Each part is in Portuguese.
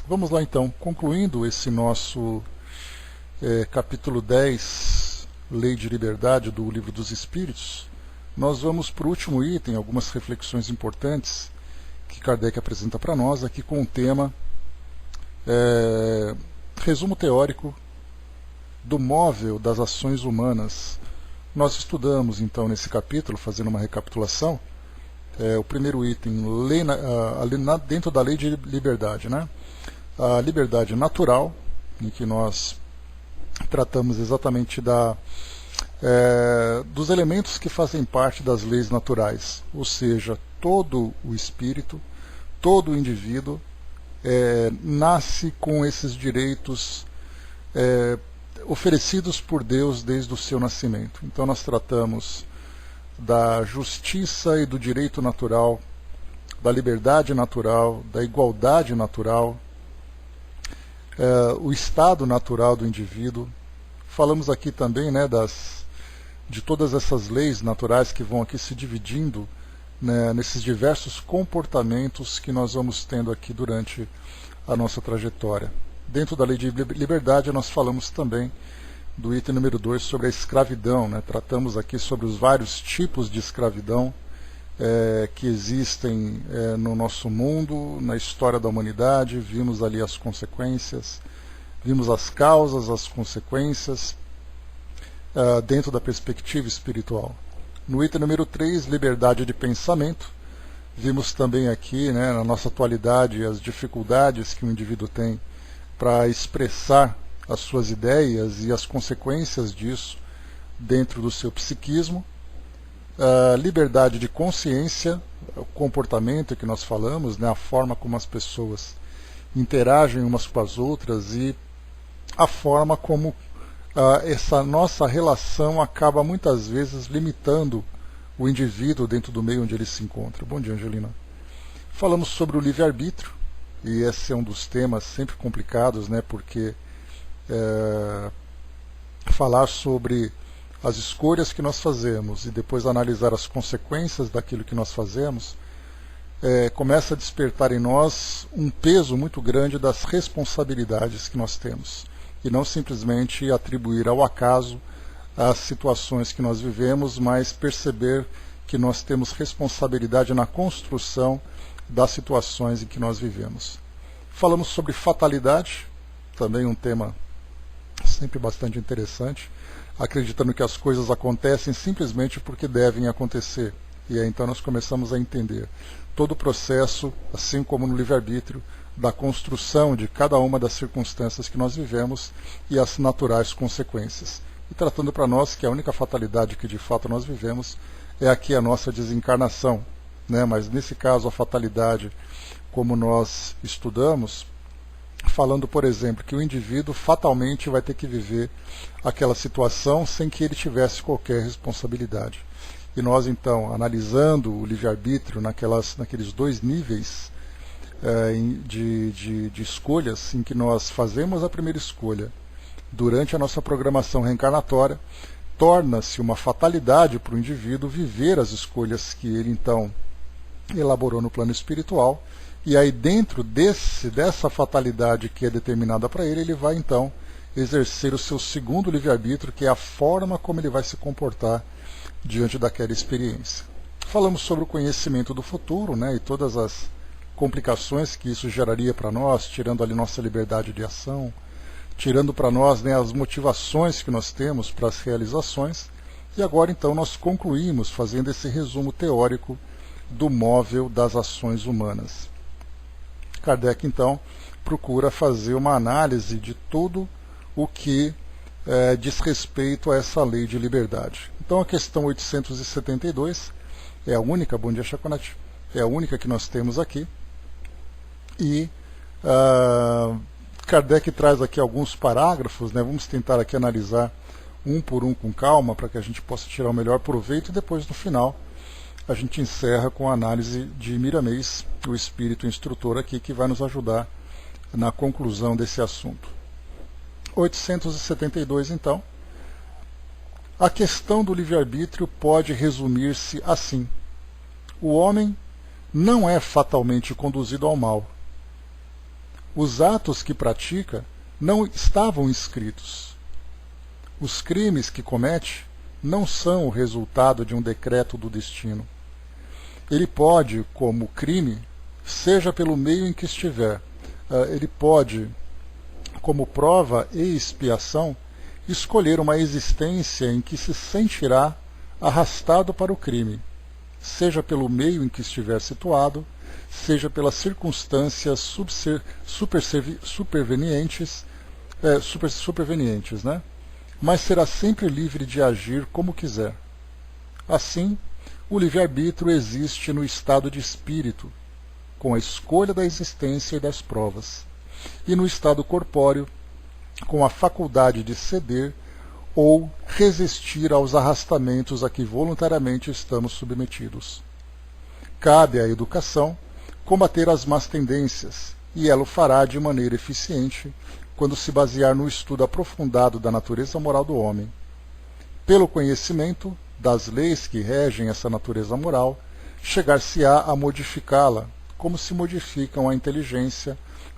Vamos lá então, concluindo esse nosso capítulo 10, Lei de Liberdade do Livro dos Espíritos, nós vamos para o último item, algumas reflexões importantes que Kardec apresenta para nós, aqui com o tema resumo teórico do móvel das ações humanas. Nós estudamos então nesse capítulo, fazendo uma recapitulação, o primeiro item, dentro da lei de liberdade, né? A liberdade natural, em que nós tratamos exatamente dos elementos que fazem parte das leis naturais, ou seja, todo o espírito, todo o indivíduo nasce com esses direitos oferecidos por Deus desde o seu nascimento. Então nós tratamos da justiça e do direito natural, da liberdade natural, da igualdade natural, o estado natural do indivíduo. Falamos aqui também, né, de todas essas leis naturais que vão aqui se dividindo, né, nesses diversos comportamentos que nós vamos tendo aqui durante a nossa trajetória. Dentro da lei de liberdade nós falamos também do item número 2 sobre a escravidão, né? Tratamos aqui sobre os vários tipos de escravidão que existem no nosso mundo, na história da humanidade. Vimos ali as consequências, vimos as causas, as consequências, dentro da perspectiva espiritual. No item número 3, liberdade de pensamento, vimos também aqui, né, na nossa atualidade, as dificuldades que o indivíduo tem para expressar as suas ideias e as consequências disso dentro do seu psiquismo. Liberdade de consciência, o comportamento que nós falamos, né, a forma como as pessoas interagem umas com as outras e a forma como essa nossa relação acaba muitas vezes limitando o indivíduo dentro do meio onde ele se encontra. Bom dia, Angelina. Falamos sobre o livre-arbítrio, e esse é um dos temas sempre complicados, né, porque falar sobre as escolhas que nós fazemos e depois analisar as consequências daquilo que nós fazemos, começa a despertar em nós um peso muito grande das responsabilidades que nós temos, e não simplesmente atribuir ao acaso as situações que nós vivemos, mas perceber que nós temos responsabilidade na construção das situações em que nós vivemos. Falamos sobre fatalidade, também um tema sempre bastante interessante, acreditando que as coisas acontecem simplesmente porque devem acontecer. E aí então nós começamos a entender todo o processo, assim como no livre-arbítrio, da construção de cada uma das circunstâncias que nós vivemos e as naturais consequências. E tratando para nós que a única fatalidade que de fato nós vivemos é aqui a nossa desencarnação, né? Mas nesse caso a fatalidade, como nós estudamos, falando, por exemplo, que o indivíduo fatalmente vai ter que viver aquela situação sem que ele tivesse qualquer responsabilidade. E nós, então, analisando o livre-arbítrio naqueles dois níveis de escolhas, em que nós fazemos a primeira escolha durante a nossa programação reencarnatória, torna-se uma fatalidade para o indivíduo viver as escolhas que ele, então, elaborou no plano espiritual. E aí, dentro dessa fatalidade que é determinada para ele, ele vai então exercer o seu segundo livre-arbítrio, que é a forma como ele vai se comportar diante daquela experiência. Falamos sobre o conhecimento do futuro, né, e todas as complicações que isso geraria para nós, tirando ali nossa liberdade de ação, tirando para nós, né, as motivações que nós temos para as realizações. E agora então nós concluímos fazendo esse resumo teórico do móvel das ações humanas. Kardec, então, procura fazer uma análise de tudo o que diz respeito a essa lei de liberdade. Então, a questão 872 é a única, bom dia, Chaconete, é a única que nós temos aqui. E Kardec traz aqui alguns parágrafos, né? Vamos tentar aqui analisar um por um com calma, para que a gente possa tirar o melhor proveito, e depois, no final, a gente encerra com a análise de Miramês, o espírito instrutor aqui, que vai nos ajudar na conclusão desse assunto. 872, então. A questão do livre-arbítrio pode resumir-se assim: o homem não é fatalmente conduzido ao mal. Os atos que pratica não estavam escritos. Os crimes que comete não são o resultado de um decreto do destino. Ele pode, como crime, seja pelo meio em que estiver, ele pode, como prova e expiação, escolher uma existência em que se sentirá arrastado para o crime, seja pelo meio em que estiver situado, seja pelas circunstâncias supervenientes, né? Mas será sempre livre de agir como quiser. Assim, o livre-arbítrio existe no estado de espírito, com a escolha da existência e das provas, e no estado corpóreo, com a faculdade de ceder ou resistir aos arrastamentos a que voluntariamente estamos submetidos. Cabe à educação combater as más tendências, e ela o fará de maneira eficiente quando se basear no estudo aprofundado da natureza moral do homem. Pelo conhecimento das leis que regem essa natureza moral, chegar-se-á a modificá-la, como se modificam a inteligência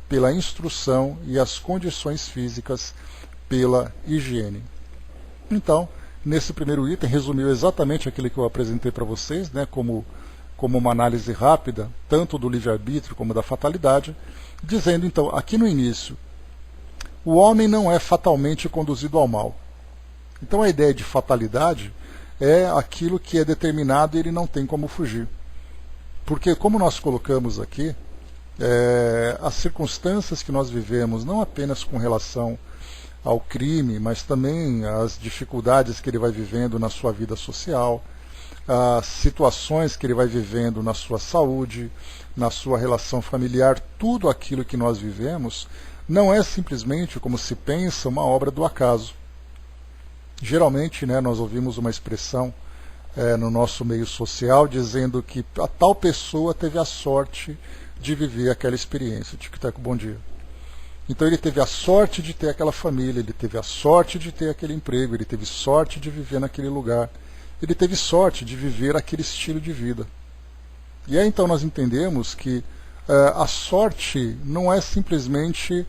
pela instrução e as condições físicas pela higiene. Então, nesse primeiro item, resumiu exatamente aquilo que eu apresentei para vocês, né, como uma análise rápida, tanto do livre-arbítrio como da fatalidade, dizendo, então, aqui no início, o homem não é fatalmente conduzido ao mal. Então, a ideia de fatalidade é aquilo que é determinado e ele não tem como fugir. Porque, como nós colocamos aqui, as circunstâncias que nós vivemos, não apenas com relação ao crime, mas também as dificuldades que ele vai vivendo na sua vida social, as situações que ele vai vivendo na sua saúde, na sua relação familiar, tudo aquilo que nós vivemos não é simplesmente, como se pensa, uma obra do acaso. Geralmente, né, nós ouvimos uma expressão no nosso meio social dizendo que a tal pessoa teve a sorte de viver aquela experiência. Tic-tac, bom dia. Então ele teve a sorte de ter aquela família, ele teve a sorte de ter aquele emprego, ele teve sorte de viver naquele lugar, ele teve sorte de viver aquele estilo de vida. E aí então nós entendemos que a sorte não é simplesmente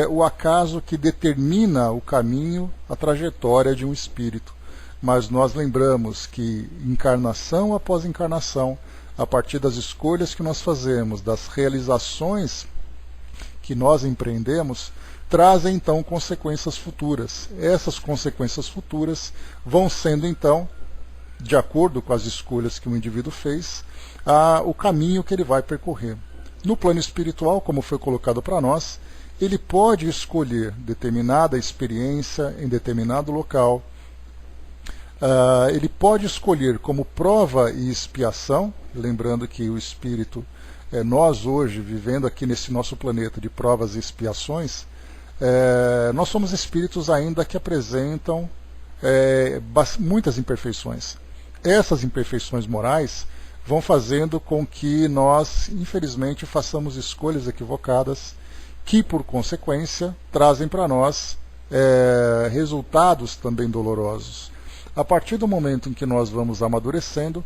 o acaso que determina o caminho, a trajetória de um espírito. Mas nós lembramos que encarnação após encarnação, a partir das escolhas que nós fazemos, das realizações que nós empreendemos, trazem então consequências futuras. Essas consequências futuras vão sendo então, de acordo com as escolhas que o indivíduo fez, o caminho que ele vai percorrer. No plano espiritual, como foi colocado para nós, ele pode escolher determinada experiência em determinado local, ele pode escolher como prova e expiação, lembrando que o espírito, nós hoje, vivendo aqui nesse nosso planeta de provas e expiações, nós somos espíritos ainda que apresentam muitas imperfeições. Essas imperfeições morais vão fazendo com que nós, infelizmente, façamos escolhas equivocadas que, por consequência, trazem para nós resultados também dolorosos. A partir do momento em que nós vamos amadurecendo,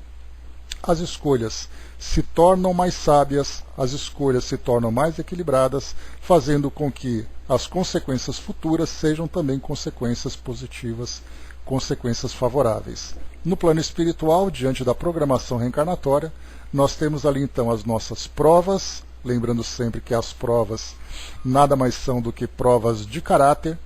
as escolhas se tornam mais sábias, as escolhas se tornam mais equilibradas, fazendo com que as consequências futuras sejam também consequências positivas, consequências favoráveis. No plano espiritual, diante da programação reencarnatória, nós temos ali então as nossas provas, lembrando sempre que as provas nada mais são do que provas de caráter,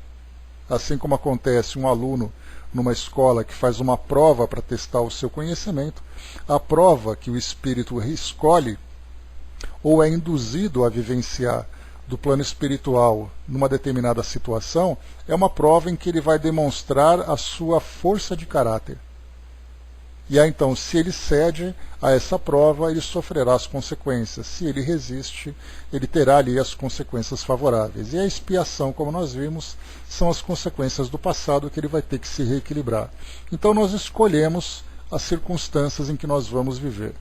assim como acontece um aluno numa escola que faz uma prova para testar o seu conhecimento, a prova que o espírito escolhe ou é induzido a vivenciar do plano espiritual numa determinada situação é uma prova em que ele vai demonstrar a sua força de caráter. E aí então, se ele cede a essa prova, ele sofrerá as consequências. Se ele resiste, ele terá ali as consequências favoráveis. E a expiação, como nós vimos, são as consequências do passado que ele vai ter que se reequilibrar. Então nós escolhemos as circunstâncias em que nós vamos viver.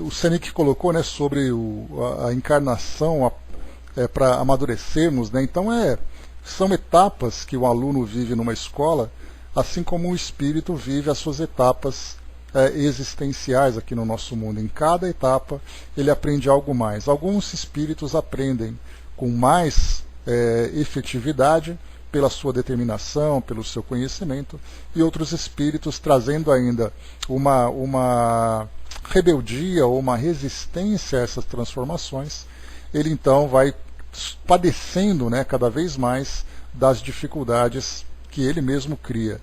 O Seneca colocou, né, sobre a encarnação para amadurecermos, né? Então são etapas que o aluno vive numa escola, assim como o espírito vive as suas etapas existenciais aqui no nosso mundo. Em cada etapa ele aprende algo mais. Alguns espíritos aprendem com mais efetividade, pela sua determinação, pelo seu conhecimento, e outros espíritos trazendo ainda uma rebeldia ou uma resistência a essas transformações, ele então vai padecendo, né, cada vez mais das dificuldades que ele mesmo cria.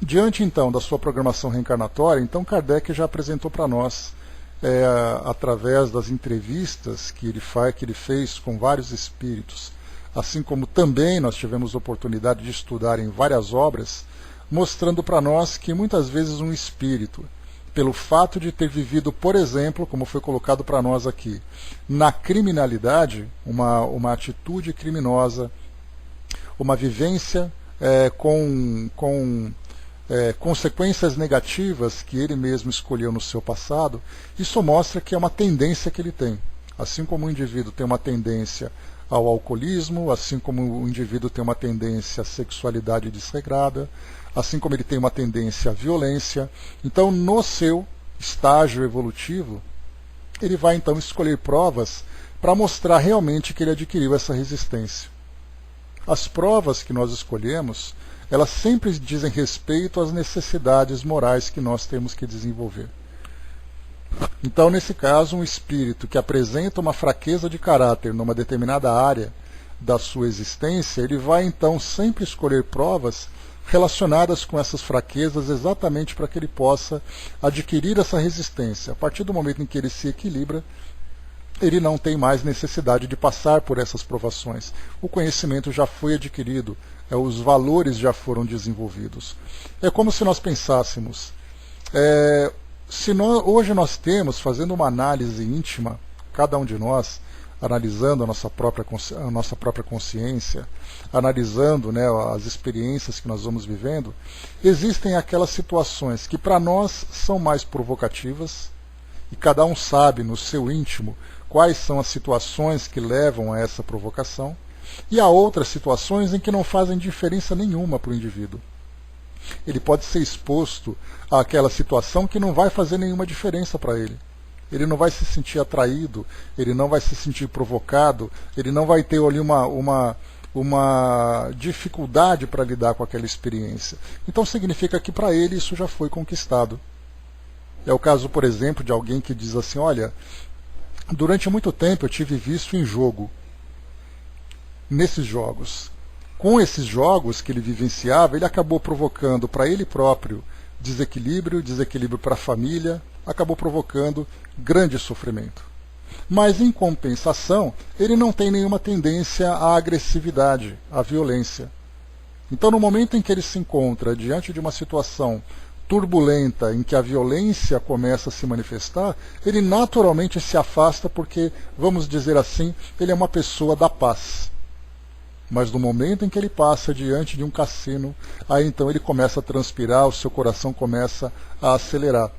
Diante então da sua programação reencarnatória, então Kardec já apresentou para nós, através das entrevistas que ele fez com vários espíritos, assim como também nós tivemos oportunidade de estudar em várias obras, mostrando para nós que muitas vezes um espírito, pelo fato de ter vivido, por exemplo, como foi colocado para nós aqui, na criminalidade, uma atitude criminosa, uma vivência com consequências negativas que ele mesmo escolheu no seu passado, isso mostra que é uma tendência que ele tem. Assim como o indivíduo tem uma tendência ao alcoolismo, assim como o indivíduo tem uma tendência à sexualidade desregrada, assim como ele tem uma tendência à violência. Então, no seu estágio evolutivo, ele vai então escolher provas para mostrar realmente que ele adquiriu essa resistência. As provas que nós escolhemos, elas sempre dizem respeito às necessidades morais que nós temos que desenvolver. Então, nesse caso, um espírito que apresenta uma fraqueza de caráter numa determinada área da sua existência, ele vai então sempre escolher provas relacionadas com essas fraquezas exatamente para que ele possa adquirir essa resistência. A partir do momento em que ele se equilibra, ele não tem mais necessidade de passar por essas provações. O conhecimento já foi adquirido, os valores já foram desenvolvidos. É como se nós pensássemos, hoje nós temos, fazendo uma análise íntima, cada um de nós, analisando a nossa própria consciência, analisando, né, as experiências que nós vamos vivendo, existem aquelas situações que para nós são mais provocativas, e cada um sabe no seu íntimo quais são as situações que levam a essa provocação, e há outras situações em que não fazem diferença nenhuma para o indivíduo. Ele pode ser exposto àquela situação que não vai fazer nenhuma diferença para ele. Ele não vai se sentir atraído, ele não vai se sentir provocado, ele não vai ter ali uma dificuldade para lidar com aquela experiência. Então significa que para ele isso já foi conquistado. É o caso, por exemplo, de alguém que diz assim, olha, durante muito tempo eu tive vício em jogo. Nesses jogos. Com esses jogos que ele vivenciava, ele acabou provocando para ele próprio desequilíbrio para a família, acabou provocando grande sofrimento. Mas, em compensação, ele não tem nenhuma tendência à agressividade, à violência. Então, no momento em que ele se encontra diante de uma situação turbulenta, em que a violência começa a se manifestar, ele naturalmente se afasta porque, vamos dizer assim, ele é uma pessoa da paz. Mas no momento em que ele passa diante de um cassino, aí então ele começa a transpirar, o seu coração começa a acelerar.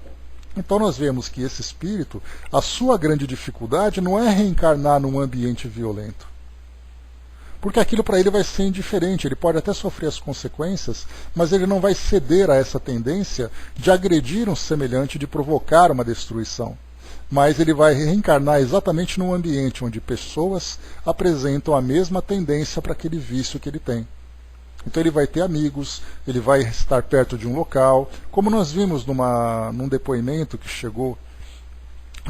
Então nós vemos que esse espírito, a sua grande dificuldade não é reencarnar num ambiente violento. Porque aquilo para ele vai ser indiferente, ele pode até sofrer as consequências, mas ele não vai ceder a essa tendência de agredir um semelhante, de provocar uma destruição. Mas ele vai reencarnar exatamente num ambiente onde pessoas apresentam a mesma tendência para aquele vício que ele tem. Então ele vai ter amigos, ele vai estar perto de um local, como nós vimos num depoimento que chegou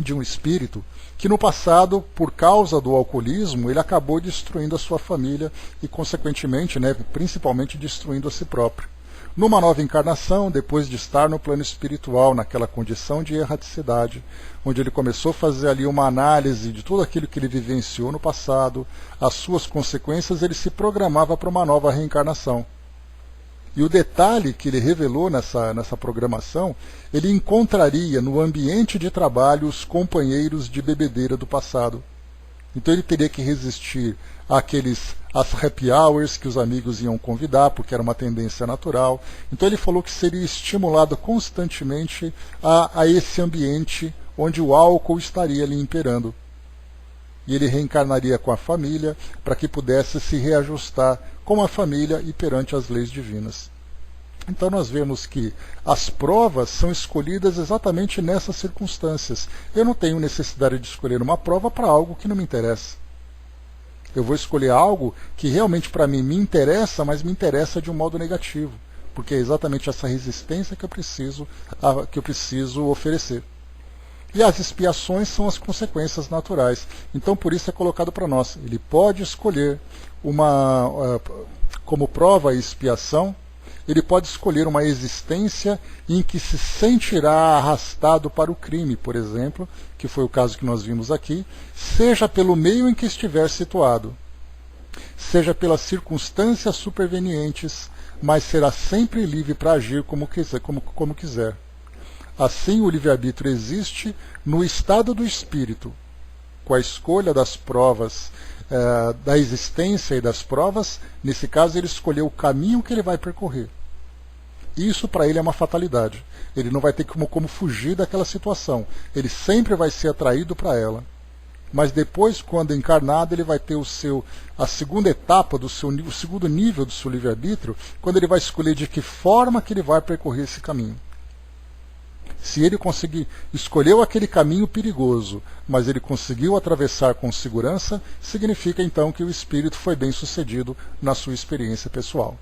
de um espírito, que no passado, por causa do alcoolismo, ele acabou destruindo a sua família e, consequentemente, né, principalmente destruindo a si próprio. Numa nova encarnação, depois de estar no plano espiritual, naquela condição de erraticidade, onde ele começou a fazer ali uma análise de tudo aquilo que ele vivenciou no passado, as suas consequências, ele se programava para uma nova reencarnação. E o detalhe que ele revelou nessa programação, ele encontraria no ambiente de trabalho os companheiros de bebedeira do passado. Então ele teria que resistir às happy hours que os amigos iam convidar, porque era uma tendência natural. Então ele falou que seria estimulado constantemente a esse ambiente onde o álcool estaria ali imperando. E ele reencarnaria com a família para que pudesse se reajustar com a família e perante as leis divinas. Então nós vemos que as provas são escolhidas exatamente nessas circunstâncias. Eu não tenho necessidade de escolher uma prova para algo que não me interessa. Eu vou escolher algo que realmente para mim me interessa, mas me interessa de um modo negativo, porque é exatamente essa resistência que eu preciso oferecer. E as expiações são as consequências naturais. Então por isso é colocado para nós. Ele pode escolher como prova e expiação, ele pode escolher uma existência em que se sentirá arrastado para o crime, por exemplo, que foi o caso que nós vimos aqui, seja pelo meio em que estiver situado, seja pelas circunstâncias supervenientes, mas será sempre livre para agir como quiser. Assim, o livre-arbítrio existe no estado do espírito, com a escolha das provas, da existência e das provas. Nesse caso, ele escolheu o caminho que ele vai percorrer. Isso para ele é uma fatalidade. Ele não vai ter como fugir daquela situação. Ele sempre vai ser atraído para ela. Mas depois, quando encarnado, ele vai ter a segunda etapa, o segundo nível do seu livre-arbítrio, quando ele vai escolher de que forma que ele vai percorrer esse caminho. Se ele conseguir, escolheu aquele caminho perigoso, mas ele conseguiu atravessar com segurança, significa então que o espírito foi bem sucedido na sua experiência pessoal.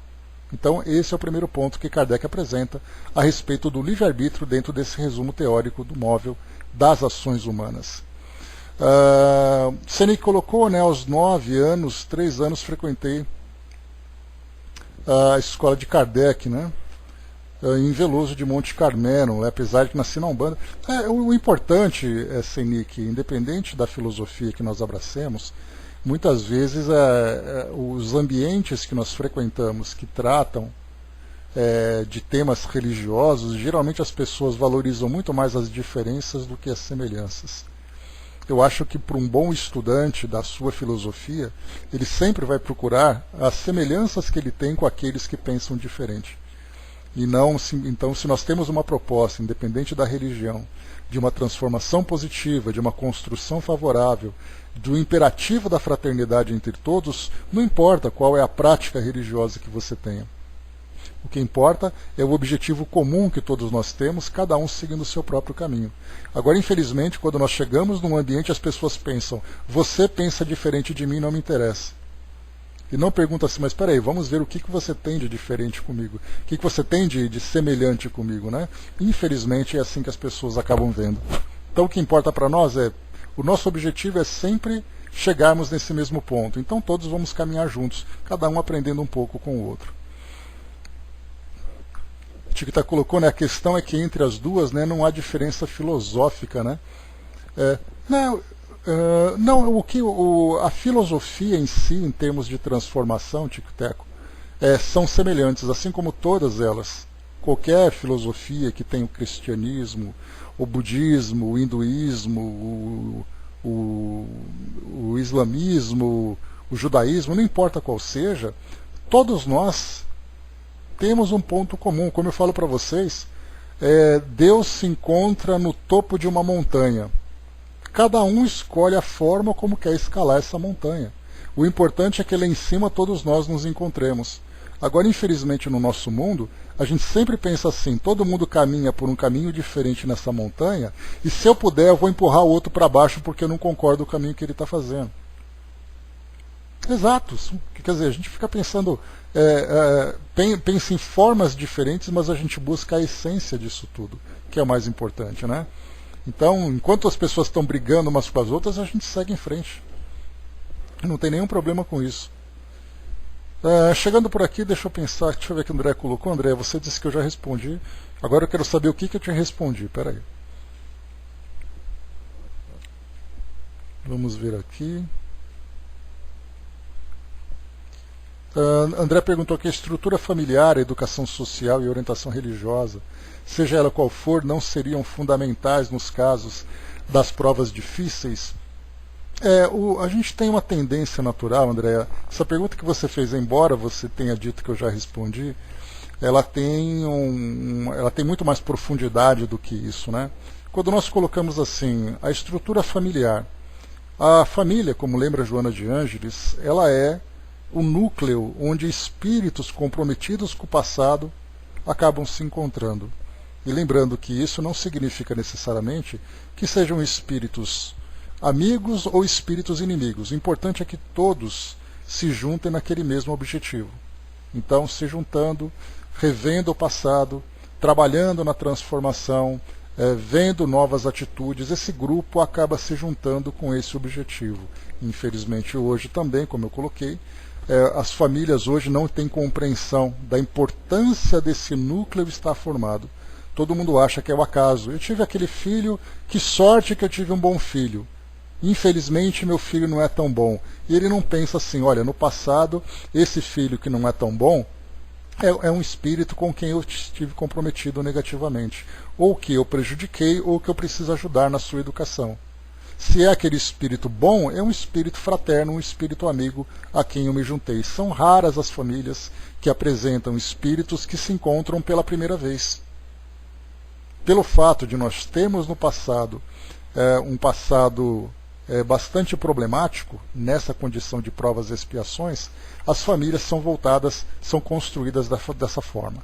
Então esse é o primeiro ponto que Kardec apresenta a respeito do livre-arbítrio dentro desse resumo teórico do móvel das ações humanas. Seneca colocou, aos 9 anos, 3 anos, frequentei a escola de Kardec, em Veloso de Monte Carmelo, apesar de que nasci na Umbanda. O importante, Seneca, independente da filosofia que nós abracemos, muitas vezes os ambientes que nós frequentamos, que tratam de temas religiosos, geralmente as pessoas valorizam muito mais as diferenças do que as semelhanças. Eu acho que para um bom estudante da sua filosofia, ele sempre vai procurar as semelhanças que ele tem com aqueles que pensam diferente. Então, se nós temos uma proposta, independente da religião, de uma transformação positiva, de uma construção favorável, do imperativo da fraternidade entre todos, não importa qual é a prática religiosa que você tenha. O que importa é o objetivo comum que todos nós temos, cada um seguindo o seu próprio caminho. Agora, infelizmente, quando nós chegamos num ambiente, as pessoas pensam, você pensa diferente de mim, não me interessa. E não pergunta assim, mas espera aí, vamos ver o que você tem de diferente comigo, o que você tem de semelhante comigo, Infelizmente é assim que as pessoas acabam vendo. Então o que importa para nós o nosso objetivo é sempre chegarmos nesse mesmo ponto. Então todos vamos caminhar juntos, cada um aprendendo um pouco com o outro. O Tiquita colocou, a questão é que entre as duas, não há diferença filosófica, a filosofia em si, em termos de transformação, Tico-Teco, são semelhantes, assim como todas elas. Qualquer filosofia que tenha o cristianismo, o budismo, o hinduísmo, o islamismo, o judaísmo, não importa qual seja, todos nós temos um ponto comum. Como eu falo para vocês, Deus se encontra no topo de uma montanha. Cada um escolhe a forma como quer escalar essa montanha. O importante é que lá em cima todos nós nos encontremos. Agora, infelizmente, no nosso mundo, a gente sempre pensa assim, todo mundo caminha por um caminho diferente nessa montanha, e se eu puder, eu vou empurrar o outro para baixo porque eu não concordo com o caminho que ele está fazendo. Exato. Quer dizer, a gente fica pensando, pensa em formas diferentes, mas a gente busca a essência disso tudo, que é o mais importante, Então, enquanto as pessoas estão brigando umas com as outras, a gente segue em frente. Não tem nenhum problema com isso. Chegando por aqui, deixa eu pensar, deixa eu ver o que o André colocou. André, você disse que eu já respondi. Agora eu quero saber o que eu tinha respondido. Espera aí. Vamos ver aqui. André perguntou que a estrutura familiar, a educação social e a orientação religiosa, seja ela qual for, não seriam fundamentais nos casos das provas difíceis? A gente tem uma tendência natural, André. Essa pergunta que você fez, embora você tenha dito que eu já respondi, ela tem muito mais profundidade do que isso, Quando nós colocamos assim, a estrutura familiar, a família, como lembra Joana de Ângeles, ela é o núcleo onde espíritos comprometidos com o passado acabam se encontrando. E lembrando que isso não significa necessariamente que sejam espíritos amigos ou espíritos inimigos. O importante é que todos se juntem naquele mesmo objetivo. Então, se juntando, revendo o passado, trabalhando na transformação, vendo novas atitudes, esse grupo acaba se juntando com esse objetivo. Infelizmente hoje também, como eu coloquei, as famílias hoje não têm compreensão da importância desse núcleo estar formado. Todo mundo acha que é o acaso. Eu tive aquele filho, que sorte que eu tive um bom filho. Infelizmente meu filho não é tão bom. E ele não pensa assim, olha, no passado esse filho que não é tão bom é um espírito com quem eu estive comprometido negativamente, ou que eu prejudiquei, ou que eu preciso ajudar na sua educação. Se é aquele espírito bom, é um espírito fraterno, um espírito amigo a quem eu me juntei. São raras as famílias que apresentam espíritos que se encontram pela primeira vez. Pelo fato de nós termos no passado um passado bastante problemático, nessa condição de provas e expiações, as famílias são voltadas, são construídas dessa forma.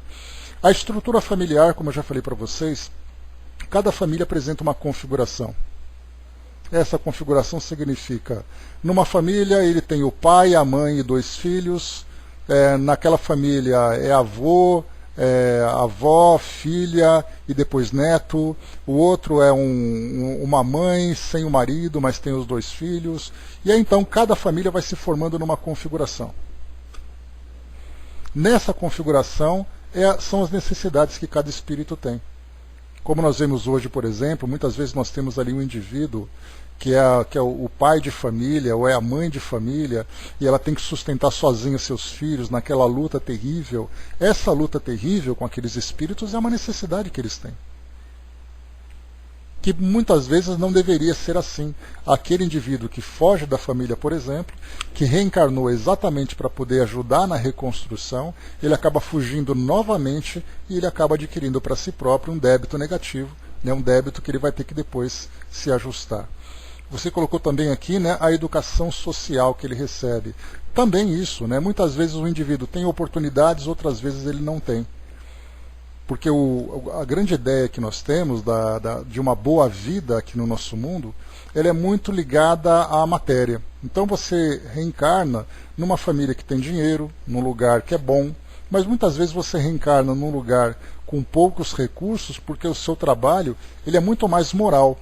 A estrutura familiar, como eu já falei para vocês, cada família apresenta uma configuração. Essa configuração significa, numa família ele tem o pai, a mãe e 2 filhos, naquela família é avô, avó, filha e depois neto. O outro é uma mãe sem o marido, mas tem os 2 filhos. E aí então cada família vai se formando numa configuração. Nessa configuração são as necessidades que cada espírito tem. Como nós vemos hoje, por exemplo, muitas vezes nós temos ali um indivíduo que é o pai de família ou é a mãe de família, e ela tem que sustentar sozinha seus filhos naquela luta terrível. Essa luta terrível com aqueles espíritos é uma necessidade que eles têm, que muitas vezes não deveria ser assim. Aquele indivíduo que foge da família, por exemplo, que reencarnou exatamente para poder ajudar na reconstrução, ele acaba fugindo novamente e ele acaba adquirindo para si próprio um débito negativo, um débito que ele vai ter que depois se ajustar. Você colocou também aqui, a educação social que ele recebe. Também isso, muitas vezes o indivíduo tem oportunidades, outras vezes ele não tem. Porque a grande ideia que nós temos de uma boa vida aqui no nosso mundo, ela é muito ligada à matéria. Então você reencarna numa família que tem dinheiro, num lugar que é bom, mas muitas vezes você reencarna num lugar com poucos recursos, porque o seu trabalho ele é muito mais moral.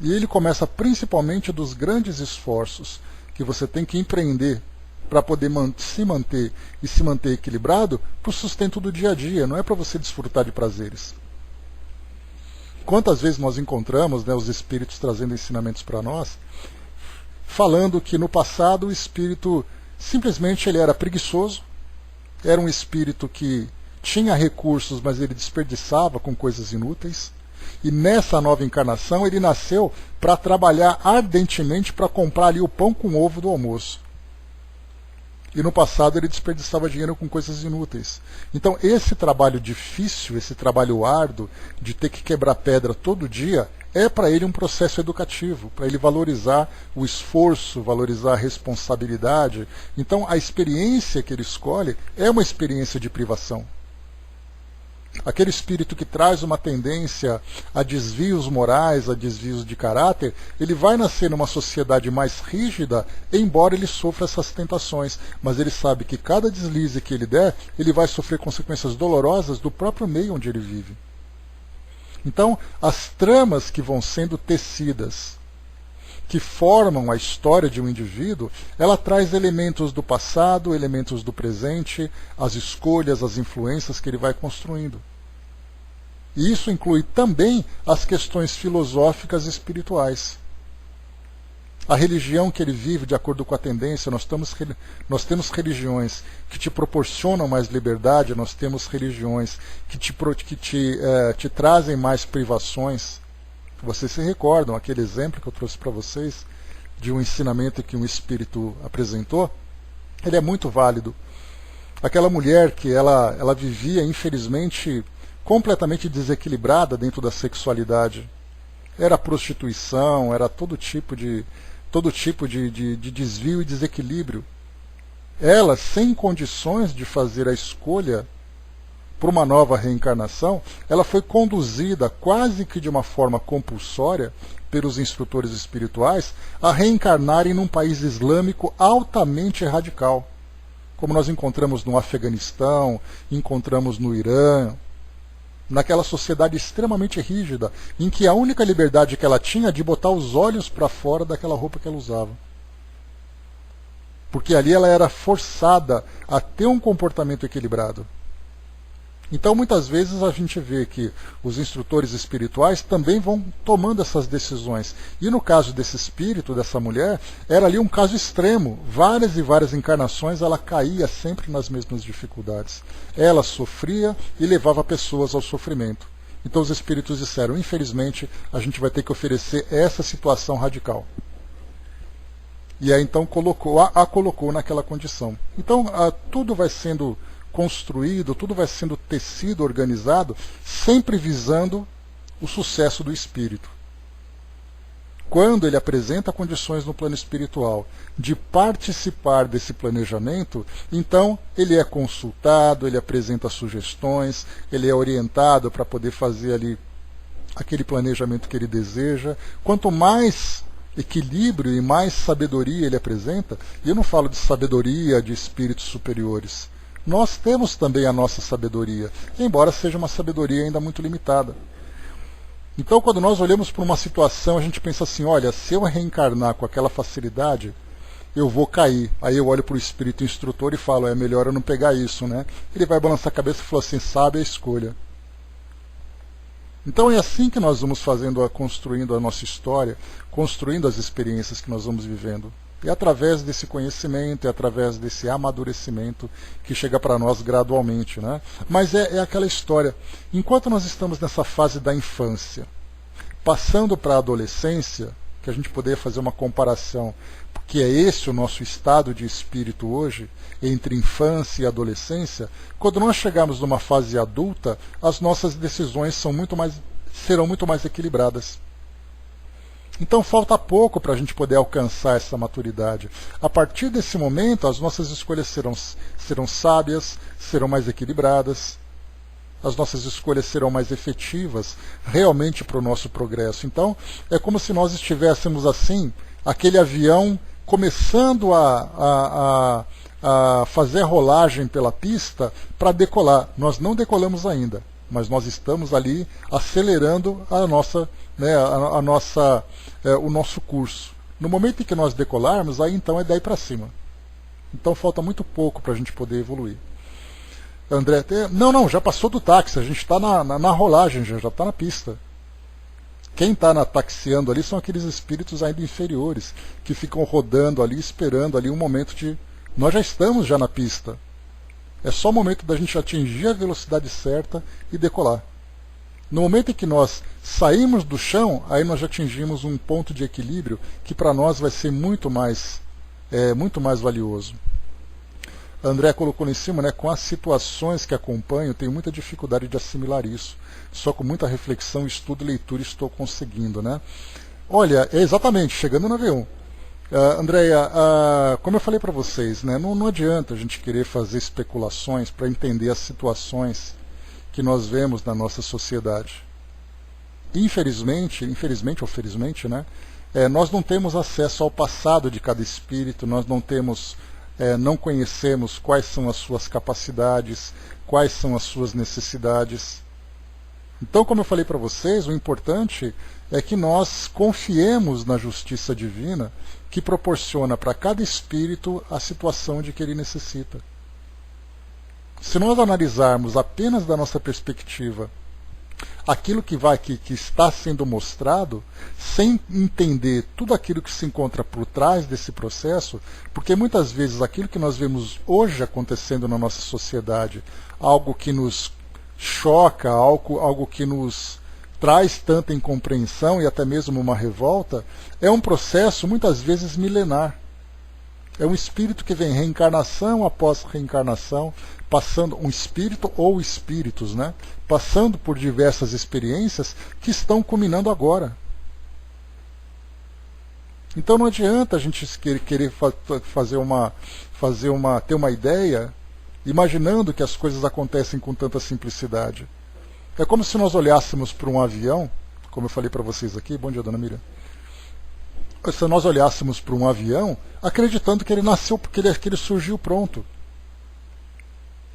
E ele começa principalmente dos grandes esforços que você tem que empreender para poder se manter e se manter equilibrado para o sustento do dia a dia, não é para você desfrutar de prazeres. Quantas vezes nós encontramos os espíritos trazendo ensinamentos para nós, falando que no passado o espírito simplesmente ele era preguiçoso, era um espírito que tinha recursos, mas ele desperdiçava com coisas inúteis, e nessa nova encarnação ele nasceu para trabalhar ardentemente para comprar ali o pão com ovo do almoço. E no passado ele desperdiçava dinheiro com coisas inúteis. Então esse trabalho difícil, esse trabalho árduo, de ter que quebrar pedra todo dia, é para ele um processo educativo, para ele valorizar o esforço, valorizar a responsabilidade. Então a experiência que ele escolhe é uma experiência de privação. Aquele espírito que traz uma tendência a desvios morais, a desvios de caráter, ele vai nascer numa sociedade mais rígida, embora ele sofra essas tentações. Mas ele sabe que cada deslize que ele der, ele vai sofrer consequências dolorosas do próprio meio onde ele vive. Então, as tramas que vão sendo tecidas, que formam a história de um indivíduo, ela traz elementos do passado, elementos do presente, as escolhas, as influências que ele vai construindo. E isso inclui também as questões filosóficas e espirituais. A religião que ele vive, de acordo com a tendência, nós temos religiões que te proporcionam mais liberdade, nós temos religiões que te trazem mais privações. Vocês se recordam aquele exemplo que eu trouxe para vocês de um ensinamento que um espírito apresentou? Ele é muito válido. Aquela mulher que ela vivia, infelizmente, completamente desequilibrada dentro da sexualidade. Era prostituição, era todo tipo de desvio e desequilíbrio. Ela, sem condições de fazer a escolha para uma nova reencarnação, ela foi conduzida quase que de uma forma compulsória pelos instrutores espirituais a reencarnarem num país islâmico altamente radical, como nós encontramos no Afeganistão, encontramos no Irã, naquela sociedade extremamente rígida, em que a única liberdade que ela tinha é de botar os olhos para fora daquela roupa que ela usava. Porque ali ela era forçada a ter um comportamento equilibrado. Então, muitas vezes a gente vê que os instrutores espirituais também vão tomando essas decisões. E no caso desse espírito, dessa mulher, era ali um caso extremo. Várias e várias encarnações ela caía sempre nas mesmas dificuldades. Ela sofria e levava pessoas ao sofrimento. Então os espíritos disseram, infelizmente, a gente vai ter que oferecer essa situação radical. E aí então a colocou naquela condição. Então tudo vai sendo construído, tudo vai sendo tecido, organizado, sempre visando o sucesso do espírito. Quando ele apresenta condições no plano espiritual de participar desse planejamento, então ele é consultado, ele apresenta sugestões, ele é orientado para poder fazer ali aquele planejamento que ele deseja. Quanto mais equilíbrio e mais sabedoria ele apresenta, e eu não falo de sabedoria de espíritos superiores, nós temos também a nossa sabedoria, embora seja uma sabedoria ainda muito limitada. Então, quando nós olhamos para uma situação, a gente pensa assim, olha, se eu reencarnar com aquela facilidade, eu vou cair. Aí eu olho para o espírito instrutor e falo, é melhor eu não pegar isso, né? Ele vai balançar a cabeça e falar assim, sabe a escolha. Então é assim que nós vamos construindo a nossa história, construindo as experiências que nós vamos vivendo. É através desse conhecimento, é através desse amadurecimento que chega para nós gradualmente, né? Mas é aquela história. Enquanto nós estamos nessa fase da infância, passando para a adolescência, que a gente poderia fazer uma comparação, porque é esse o nosso estado de espírito hoje, entre infância e adolescência, quando nós chegarmos numa fase adulta, as nossas decisões serão muito mais equilibradas. Então falta pouco para a gente poder alcançar essa maturidade. A partir desse momento, as nossas escolhas serão sábias, serão mais equilibradas, as nossas escolhas serão mais efetivas realmente para o nosso progresso. Então, é como se nós estivéssemos assim, aquele avião começando a fazer a rolagem pela pista para decolar. Nós não decolamos ainda, mas nós estamos ali acelerando o nosso curso. No momento em que nós decolarmos, aí então é daí para cima. Então falta muito pouco para a gente poder evoluir. André, não, já passou do táxi, a gente está na rolagem, já está na pista. Quem está taxiando ali são aqueles espíritos ainda inferiores, que ficam rodando ali, esperando ali um momento de... Nós já estamos já na pista. É só o momento da gente atingir a velocidade certa e decolar. No momento em que nós saímos do chão, aí nós já atingimos um ponto de equilíbrio que para nós vai ser muito mais valioso. André colocou lá em cima, né, com as situações que acompanho, tenho muita dificuldade de assimilar isso. Só com muita reflexão, estudo e leitura estou conseguindo. Né? Olha, exatamente, chegando no avião. Andréia, como eu falei para vocês, né, não adianta a gente querer fazer especulações para entender as situações que nós vemos na nossa sociedade. Infelizmente ou felizmente, né, nós não temos acesso ao passado de cada espírito, nós não conhecemos quais são as suas capacidades, quais são as suas necessidades. Então, como eu falei para vocês, o importante é que nós confiemos na justiça divina que proporciona para cada espírito a situação de que ele necessita. Se nós analisarmos apenas da nossa perspectiva aquilo que está sendo mostrado, sem entender tudo aquilo que se encontra por trás desse processo, porque muitas vezes aquilo que nós vemos hoje acontecendo na nossa sociedade, algo que nos choca, algo que nos traz tanta incompreensão e até mesmo uma revolta, é um processo muitas vezes milenar. É um espírito que vem reencarnação após reencarnação, passando um espírito ou espíritos, né, passando por diversas experiências que estão culminando agora. Então não adianta a gente querer ter uma ideia imaginando que as coisas acontecem com tanta simplicidade. É como se nós olhássemos para um avião, como eu falei para vocês aqui, bom dia, dona Miriam. Se nós olhássemos para um avião, acreditando que ele nasceu, que ele surgiu pronto.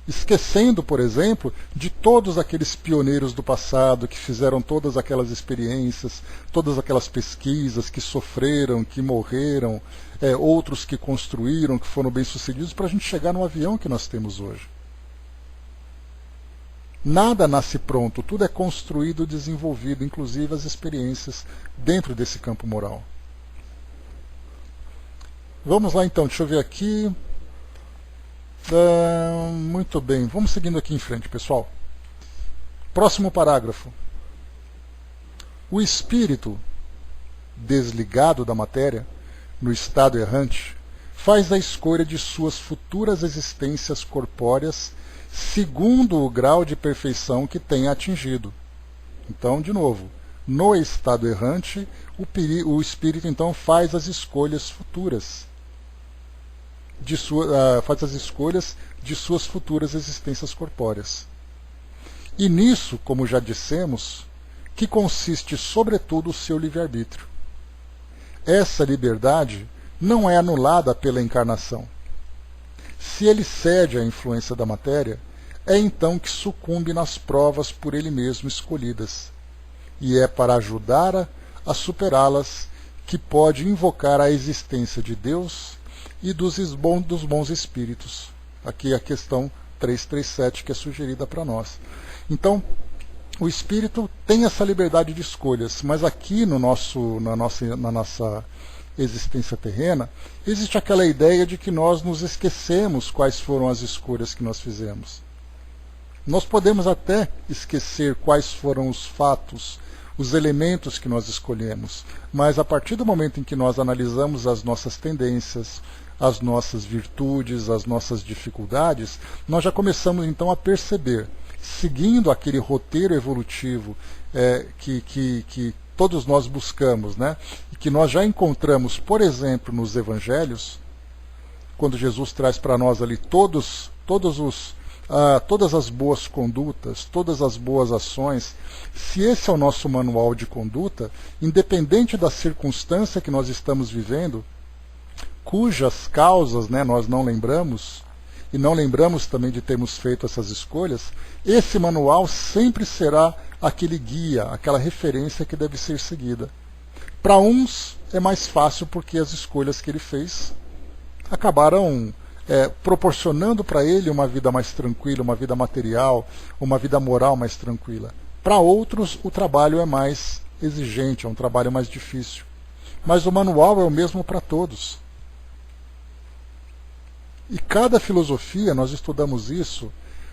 Esquecendo, por exemplo, de todos aqueles pioneiros do passado que fizeram todas aquelas experiências, todas aquelas pesquisas, que sofreram, que morreram, outros que construíram, que foram bem-sucedidos, para a gente chegar no avião que nós temos hoje. Nada nasce pronto, tudo é construído, desenvolvido, inclusive as experiências dentro desse campo moral. Vamos lá então, deixa eu ver aqui. Muito bem, vamos seguindo aqui em frente, pessoal. Próximo parágrafo. O espírito, desligado da matéria, no estado errante, faz a escolha de suas futuras existências corpóreas segundo o grau de perfeição que tenha atingido. Então, de novo, no estado errante, o espírito então faz as escolhas futuras. Faz as escolhas de suas futuras existências corpóreas. E nisso, como já dissemos, que consiste sobretudo o seu livre-arbítrio. Essa liberdade não é anulada pela encarnação. Se ele cede à influência da matéria, é então que sucumbe nas provas por ele mesmo escolhidas, e é para ajudar a superá-las que pode invocar a existência de Deus e dos bons espíritos. Aqui a questão 337 que é sugerida para nós. Então, o espírito tem essa liberdade de escolhas, mas aqui na nossa existência terrena, existe aquela ideia de que nós nos esquecemos quais foram as escolhas que nós fizemos. Nós podemos até esquecer quais foram os fatos, os elementos que nós escolhemos, mas a partir do momento em que nós analisamos as nossas tendências, as nossas virtudes, as nossas dificuldades, nós já começamos então a perceber, seguindo aquele roteiro evolutivo que todos nós buscamos, né? E que nós já encontramos, por exemplo, nos evangelhos, quando Jesus traz para nós ali todas as boas condutas, todas as boas ações. Se esse é o nosso manual de conduta, independente da circunstância que nós estamos vivendo, cujas causas, né, nós não lembramos, e não lembramos também de termos feito essas escolhas, esse manual sempre será aquele guia, aquela referência que deve ser seguida. Para uns é mais fácil porque as escolhas que ele fez acabaram proporcionando para ele uma vida mais tranquila, uma vida material, uma vida moral mais tranquila. Para outros, o trabalho é mais exigente, é um trabalho mais difícil. Mas o manual é o mesmo para todos. E cada filosofia, nós estudamos isso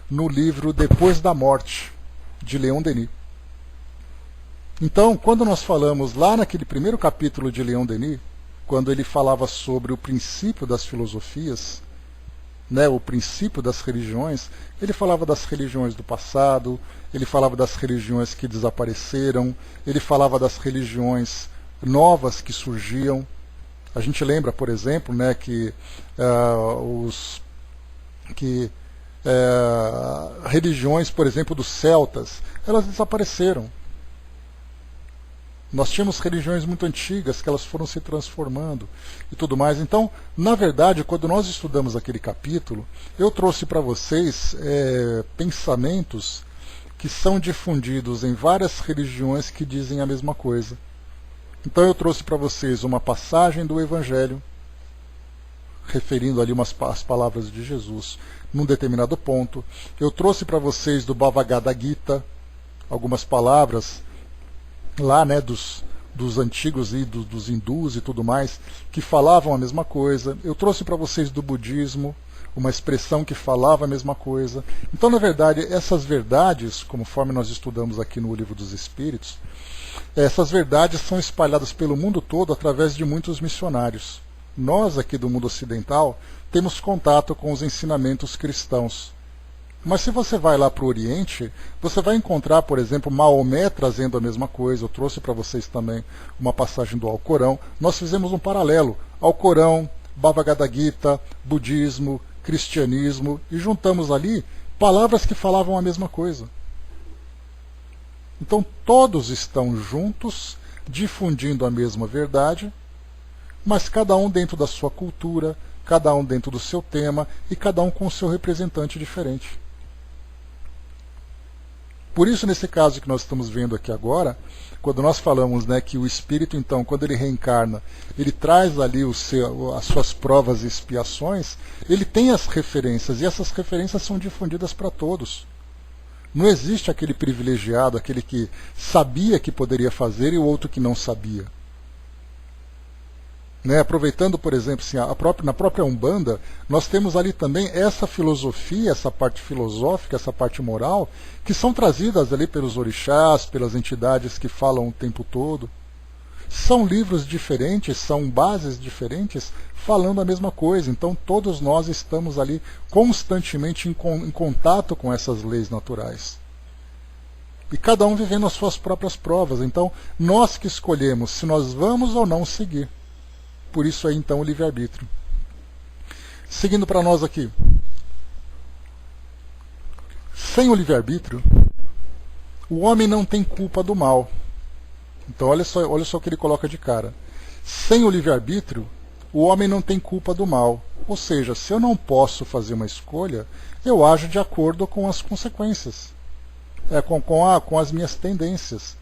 no livro Depois da Morte, de Leon Denis. Então, quando nós falamos lá naquele primeiro capítulo de Leon Denis, quando ele falava sobre o princípio das filosofias, né, o princípio das religiões, ele falava das religiões do passado, ele falava das religiões que desapareceram, ele falava das religiões novas que surgiam. A gente lembra, por exemplo, né, que religiões, por exemplo, dos celtas, elas desapareceram. Nós tínhamos religiões muito antigas que elas foram se transformando e tudo mais. Então, na verdade, quando nós estudamos aquele capítulo, eu trouxe para vocês pensamentos que são difundidos em várias religiões que dizem a mesma coisa. Então eu trouxe para vocês uma passagem do Evangelho, referindo ali as palavras de Jesus num determinado ponto. Eu trouxe para vocês do Bhagavad Gita algumas palavras lá, né, dos antigos e dos hindus e tudo mais, que falavam a mesma coisa. Eu trouxe para vocês do budismo uma expressão que falava a mesma coisa. Então, na verdade, essas verdades, conforme nós estudamos aqui no Livro dos Espíritos, essas verdades são espalhadas pelo mundo todo através de muitos missionários. Nós, aqui do mundo ocidental, temos contato com os ensinamentos cristãos. Mas se você vai lá para o Oriente, você vai encontrar, por exemplo, Maomé trazendo a mesma coisa. Eu trouxe para vocês também uma passagem do Alcorão. Nós fizemos um paralelo. Alcorão, Bhagavad Gita, budismo, cristianismo, e juntamos ali palavras que falavam a mesma coisa. Então todos estão juntos, difundindo a mesma verdade, mas cada um dentro da sua cultura, cada um dentro do seu tema e cada um com o seu representante diferente. Por isso, nesse caso que nós estamos vendo aqui agora, quando nós falamos, né, que o espírito, então, quando ele reencarna, ele traz ali as suas provas e expiações, ele tem as referências, e essas referências são difundidas para todos. Não existe aquele privilegiado, aquele que sabia que poderia fazer e o outro que não sabia. Né, aproveitando, por exemplo, assim, na própria Umbanda, nós temos ali também essa filosofia, essa parte filosófica, essa parte moral, que são trazidas ali pelos orixás, pelas entidades que falam o tempo todo. São livros diferentes, são bases diferentes, falando a mesma coisa. Então todos nós estamos ali constantemente em contato com essas leis naturais. E cada um vivendo as suas próprias provas. Então nós que escolhemos se nós vamos ou não seguir. Por isso é então o livre-arbítrio. Seguindo para nós aqui. Sem o livre-arbítrio, o homem não tem culpa do mal. Então olha só o que ele coloca de cara. Sem o livre-arbítrio, o homem não tem culpa do mal. Ou seja, se eu não posso fazer uma escolha, eu ajo de acordo com as consequências. Com as minhas tendências.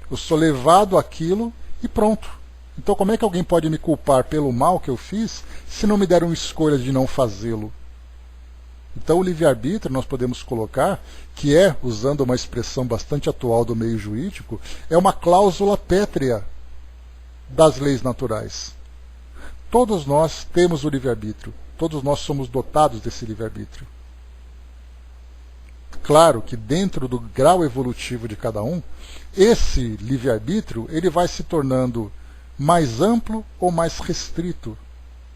Eu sou levado àquilo e pronto. Então como é que alguém pode me culpar pelo mal que eu fiz se não me deram escolha de não fazê-lo? Então o livre-arbítrio nós podemos colocar, que é, usando uma expressão bastante atual do meio jurídico, é uma cláusula pétrea das leis naturais. Todos nós temos o livre-arbítrio, todos nós somos dotados desse livre-arbítrio. Claro que dentro do grau evolutivo de cada um, esse livre-arbítrio ele vai se tornando mais amplo ou mais restrito.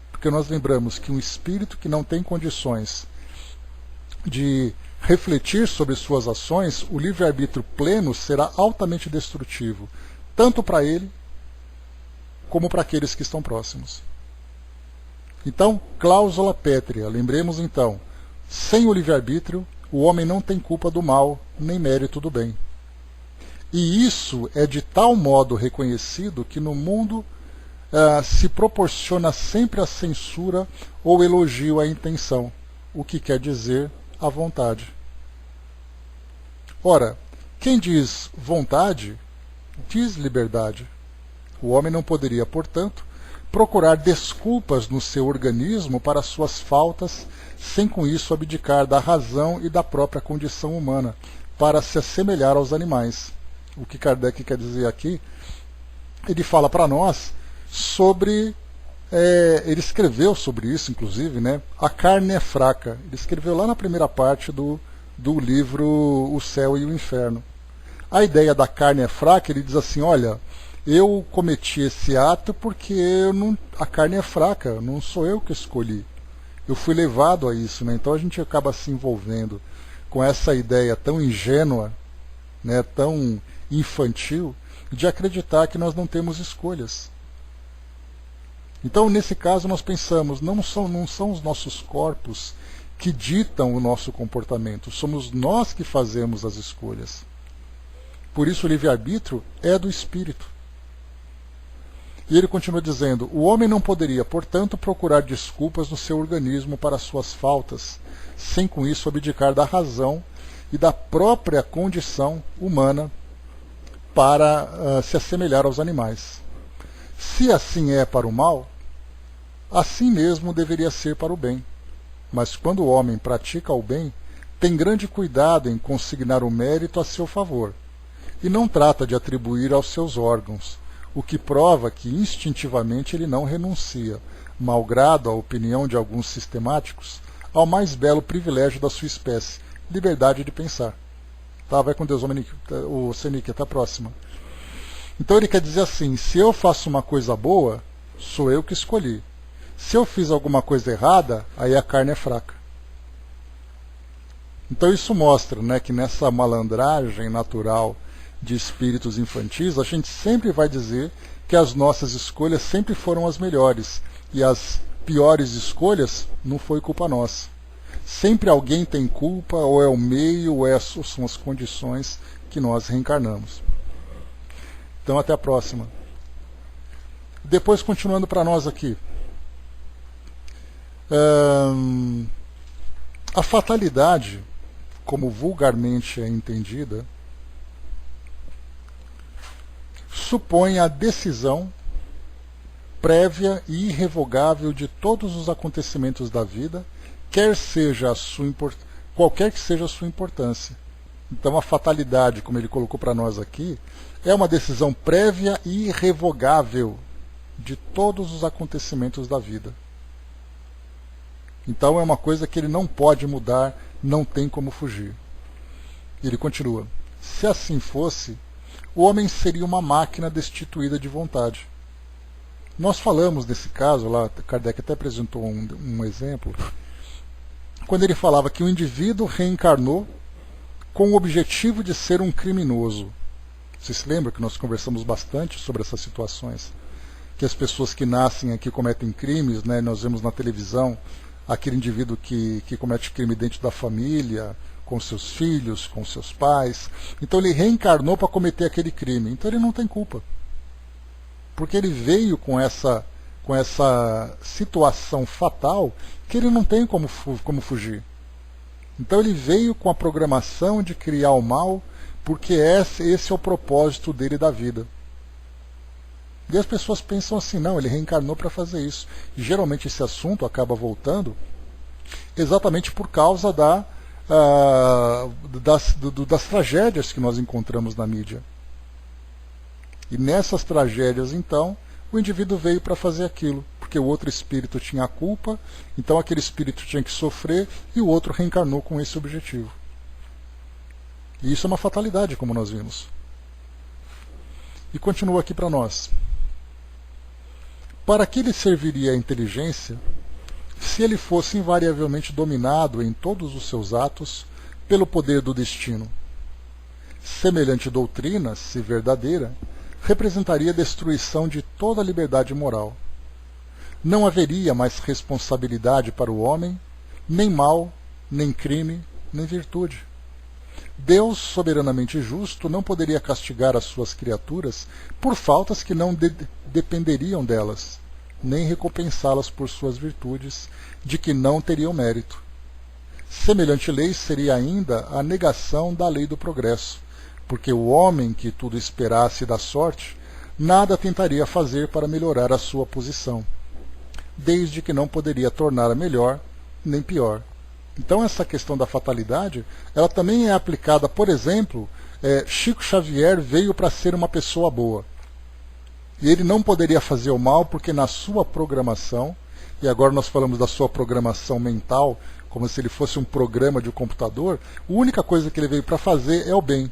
Porque nós lembramos que um espírito que não tem condições de refletir sobre suas ações, o livre-arbítrio pleno será altamente destrutivo, tanto para ele como para aqueles que estão próximos. Então, cláusula pétrea, lembremos então, sem o livre-arbítrio, o homem não tem culpa do mal, nem mérito do bem. E isso é de tal modo reconhecido que no mundo se proporciona sempre a censura ou elogio à intenção, o que quer dizer a vontade. Ora, quem diz vontade, diz liberdade. O homem não poderia, portanto, procurar desculpas no seu organismo para suas faltas, sem com isso abdicar da razão e da própria condição humana, para se assemelhar aos animais. O que Kardec quer dizer aqui, ele fala para nós sobre, ele escreveu sobre isso, inclusive, né, A Carne é Fraca. Ele escreveu lá na primeira parte do livro O Céu e o Inferno. A ideia da carne é fraca, ele diz assim, olha, eu cometi esse ato porque a carne é fraca, não sou eu que escolhi. Eu fui levado a isso, né? Então a gente acaba se envolvendo com essa ideia tão ingênua, né, tão infantil, de acreditar que nós não temos escolhas. Então, nesse caso, nós pensamos, não são os nossos corpos que ditam o nosso comportamento, somos nós que fazemos as escolhas. Por isso o livre-arbítrio é do espírito. E ele continua dizendo, o homem não poderia, portanto, procurar desculpas no seu organismo para suas faltas, sem com isso abdicar da razão e da própria condição humana para se assemelhar aos animais. Se assim é para o mal, assim mesmo deveria ser para o bem. Mas quando o homem pratica o bem, tem grande cuidado em consignar o mérito a seu favor, e não trata de atribuir aos seus órgãos, o que prova que instintivamente ele não renuncia, malgrado a opinião de alguns sistemáticos, ao mais belo privilégio da sua espécie, liberdade de pensar. Tá, vai com Deus, o Senique, até a próxima. Então ele quer dizer assim, se eu faço uma coisa boa, sou eu que escolhi. Se eu fiz alguma coisa errada, aí a carne é fraca. Então isso mostra, né, que nessa malandragem natural de espíritos infantis, a gente sempre vai dizer que as nossas escolhas sempre foram as melhores, e as piores escolhas, não foi culpa nossa. Sempre alguém tem culpa, ou é o meio, ou são as condições que nós reencarnamos. Então até a próxima. Depois, continuando para nós aqui. A fatalidade, como vulgarmente é entendida, supõe a decisão prévia e irrevogável de todos os acontecimentos da vida, qualquer que seja a sua importância. Então a fatalidade, como ele colocou para nós aqui, é uma decisão prévia e irrevogável de todos os acontecimentos da vida. Então é uma coisa que ele não pode mudar, não tem como fugir. Ele continua: se assim fosse, o homem seria uma máquina destituída de vontade. Nós falamos nesse caso, lá Kardec até apresentou um exemplo, quando ele falava que o indivíduo reencarnou com o objetivo de ser um criminoso. Você se lembra que nós conversamos bastante sobre essas situações? Que as pessoas que nascem aqui cometem crimes, né? Nós vemos na televisão aquele indivíduo que comete crime dentro da família, com seus filhos, com seus pais. Então ele reencarnou para cometer aquele crime. Então ele não tem culpa. Porque ele veio com essa situação fatal que ele não tem como fugir. Então ele veio com a programação de criar o mal, porque esse é o propósito dele da vida. E as pessoas pensam assim, não, ele reencarnou para fazer isso. E geralmente esse assunto acaba voltando exatamente por causa das tragédias que nós encontramos na mídia. E nessas tragédias, então, o indivíduo veio para fazer aquilo, porque o outro espírito tinha a culpa, então aquele espírito tinha que sofrer, e o outro reencarnou com esse objetivo. E isso é uma fatalidade, como nós vimos. E continua aqui para nós. Para que lhe serviria a inteligência se ele fosse invariavelmente dominado em todos os seus atos pelo poder do destino? Semelhante doutrina, se verdadeira, representaria a destruição de toda a liberdade moral. Não haveria mais responsabilidade para o homem, nem mal, nem crime, nem virtude. Deus, soberanamente justo, não poderia castigar as suas criaturas por faltas que não dependeriam delas, nem recompensá-las por suas virtudes, de que não teriam mérito. Semelhante lei seria ainda a negação da lei do progresso, porque o homem que tudo esperasse da sorte, nada tentaria fazer para melhorar a sua posição, desde que não poderia torná-la melhor nem pior. Então essa questão da fatalidade, ela também é aplicada, por exemplo, Chico Xavier veio para ser uma pessoa boa. E ele não poderia fazer o mal porque na sua programação, e agora nós falamos da sua programação mental, como se ele fosse um programa de um computador, a única coisa que ele veio para fazer é o bem.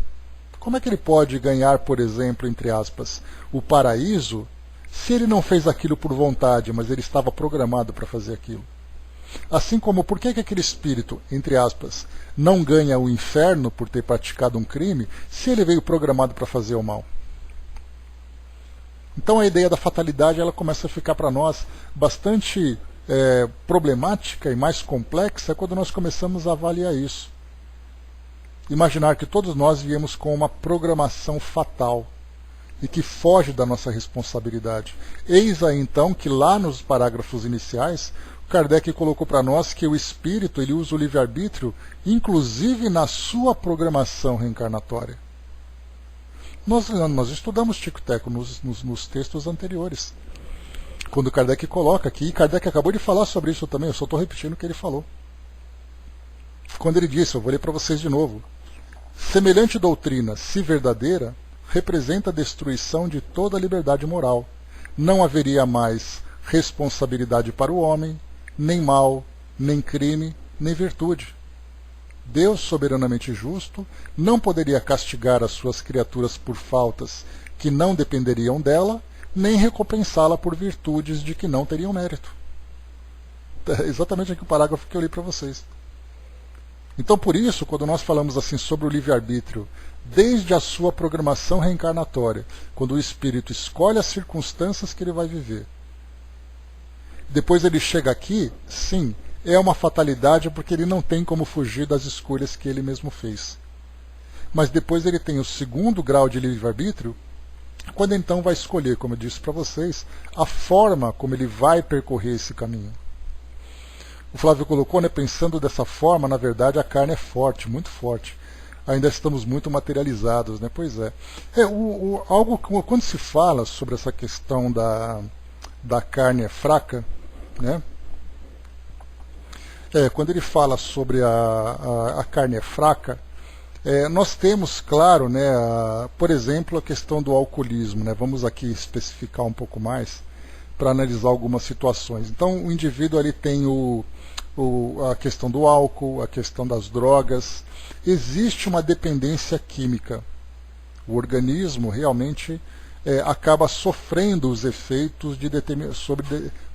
Como é que ele pode ganhar, por exemplo, entre aspas, o paraíso, se ele não fez aquilo por vontade, mas ele estava programado para fazer aquilo? Assim como, por que aquele espírito, entre aspas, não ganha o inferno por ter praticado um crime, se ele veio programado para fazer o mal? Então a ideia da fatalidade ela começa a ficar para nós bastante problemática e mais complexa quando nós começamos a avaliar isso. Imaginar que todos nós viemos com uma programação fatal e que foge da nossa responsabilidade. Eis aí então que lá nos parágrafos iniciais, Kardec colocou para nós que o espírito ele usa o livre-arbítrio, inclusive na sua programação reencarnatória. Nós estudamos Tico e Teco nos textos anteriores. Quando Kardec coloca aqui, e Kardec acabou de falar sobre isso também, eu só estou repetindo o que ele falou. Quando ele disse, eu vou ler para vocês de novo. Semelhante doutrina, se verdadeira, representa a destruição de toda a liberdade moral. Não haveria mais responsabilidade para o homem, nem mal, nem crime, nem virtude. Deus, soberanamente justo, não poderia castigar as suas criaturas por faltas que não dependeriam dela, nem recompensá-la por virtudes de que não teriam mérito. É exatamente aqui o parágrafo que eu li para vocês. Então, por isso, quando nós falamos assim sobre o livre-arbítrio, desde a sua programação reencarnatória, quando o espírito escolhe as circunstâncias que ele vai viver, Depois ele chega aqui, sim, é uma fatalidade porque ele não tem como fugir das escolhas que ele mesmo fez. Mas depois ele tem o segundo grau de livre-arbítrio, quando então vai escolher, como eu disse para vocês, a forma como ele vai percorrer esse caminho. O Flávio colocou, né, pensando dessa forma, na verdade a carne é forte, muito forte. Ainda estamos muito materializados, né? Pois é. Quando se fala sobre essa questão da carne fraca, né? Quando ele fala sobre a carne fraca, nós temos, claro, né, por exemplo, a questão do alcoolismo, né? Vamos aqui especificar um pouco mais para analisar algumas situações. Então, o indivíduo ali tem a questão do álcool, a questão das drogas. Existe uma dependência química. O organismo realmente acaba sofrendo os efeitos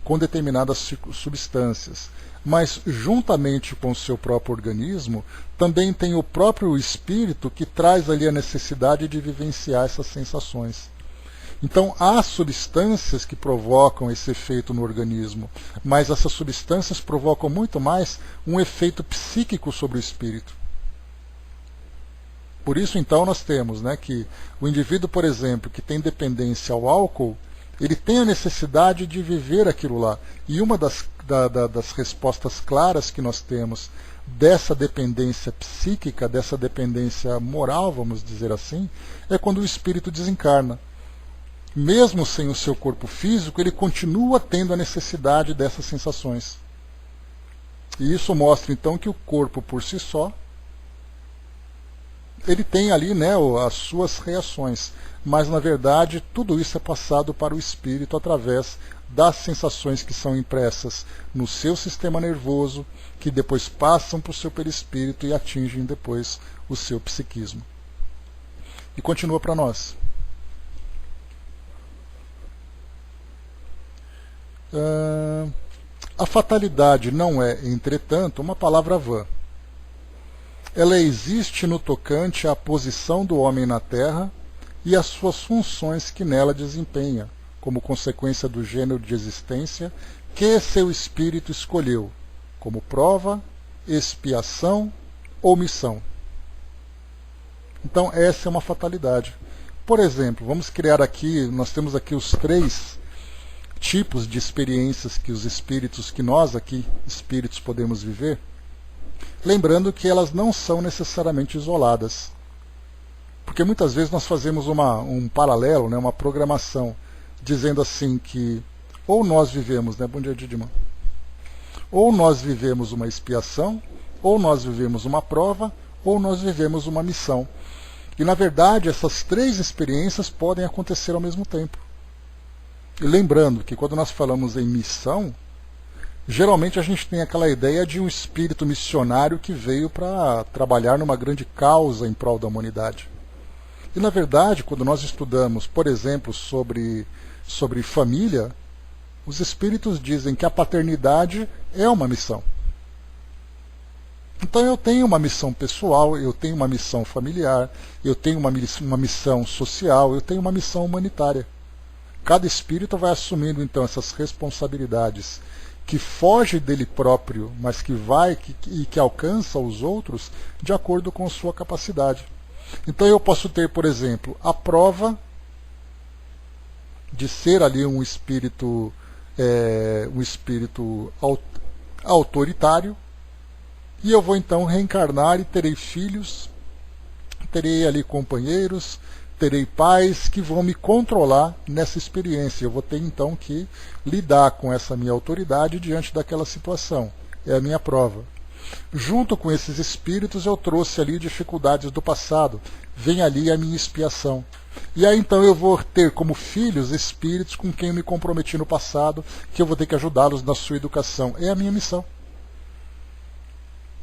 com determinadas substâncias. Mas, juntamente com o seu próprio organismo, também tem o próprio espírito que traz ali a necessidade de vivenciar essas sensações. Então, há substâncias que provocam esse efeito no organismo, mas essas substâncias provocam muito mais um efeito psíquico sobre o espírito. Por isso, então, nós temos, né, que o indivíduo, por exemplo, que tem dependência ao álcool, ele tem a necessidade de viver aquilo lá. E uma das respostas claras que nós temos dessa dependência psíquica, dessa dependência moral, vamos dizer assim, é quando o espírito desencarna. Mesmo sem o seu corpo físico, ele continua tendo a necessidade dessas sensações. E isso mostra, então, que o corpo por si só, ele tem ali, né, as suas reações, mas na verdade tudo isso é passado para o espírito através das sensações que são impressas no seu sistema nervoso, que depois passam para o seu perispírito e atingem depois o seu psiquismo. E continua para nós. A fatalidade não é, entretanto, uma palavra vã. Ela existe no tocante à posição do homem na Terra e às suas funções que nela desempenha, como consequência do gênero de existência que seu espírito escolheu, como prova, expiação ou missão. Então, essa é uma fatalidade. Por exemplo, vamos criar aqui, nós temos aqui os 3 tipos de experiências que os espíritos, que nós aqui, espíritos, podemos viver. Lembrando que elas não são necessariamente isoladas. Porque muitas vezes nós fazemos um paralelo, né, uma programação, dizendo assim que ou nós vivemos, né, bom dia, Didimã, ou nós vivemos uma expiação, ou nós vivemos uma prova, ou nós vivemos uma missão. E na verdade essas 3 experiências podem acontecer ao mesmo tempo. E lembrando que quando nós falamos em missão, geralmente a gente tem aquela ideia de um espírito missionário que veio para trabalhar numa grande causa em prol da humanidade. E na verdade, quando nós estudamos, por exemplo, sobre família, os espíritos dizem que a paternidade é uma missão. Então eu tenho uma missão pessoal, eu tenho uma missão familiar, eu tenho uma missão social, eu tenho uma missão humanitária. Cada espírito vai assumindo então essas responsabilidades que foge dele próprio, mas que alcança os outros de acordo com sua capacidade. Então eu posso ter, por exemplo, a prova de ser ali um espírito autoritário, e eu vou então reencarnar e terei filhos, terei ali companheiros, terei pais que vão me controlar nessa experiência. Eu vou ter então que lidar com essa minha autoridade diante daquela situação. É a minha prova. Junto com esses espíritos eu trouxe ali dificuldades do passado. Vem ali a minha expiação. E aí então eu vou ter como filhos espíritos com quem eu me comprometi no passado, que eu vou ter que ajudá-los na sua educação. É a minha missão.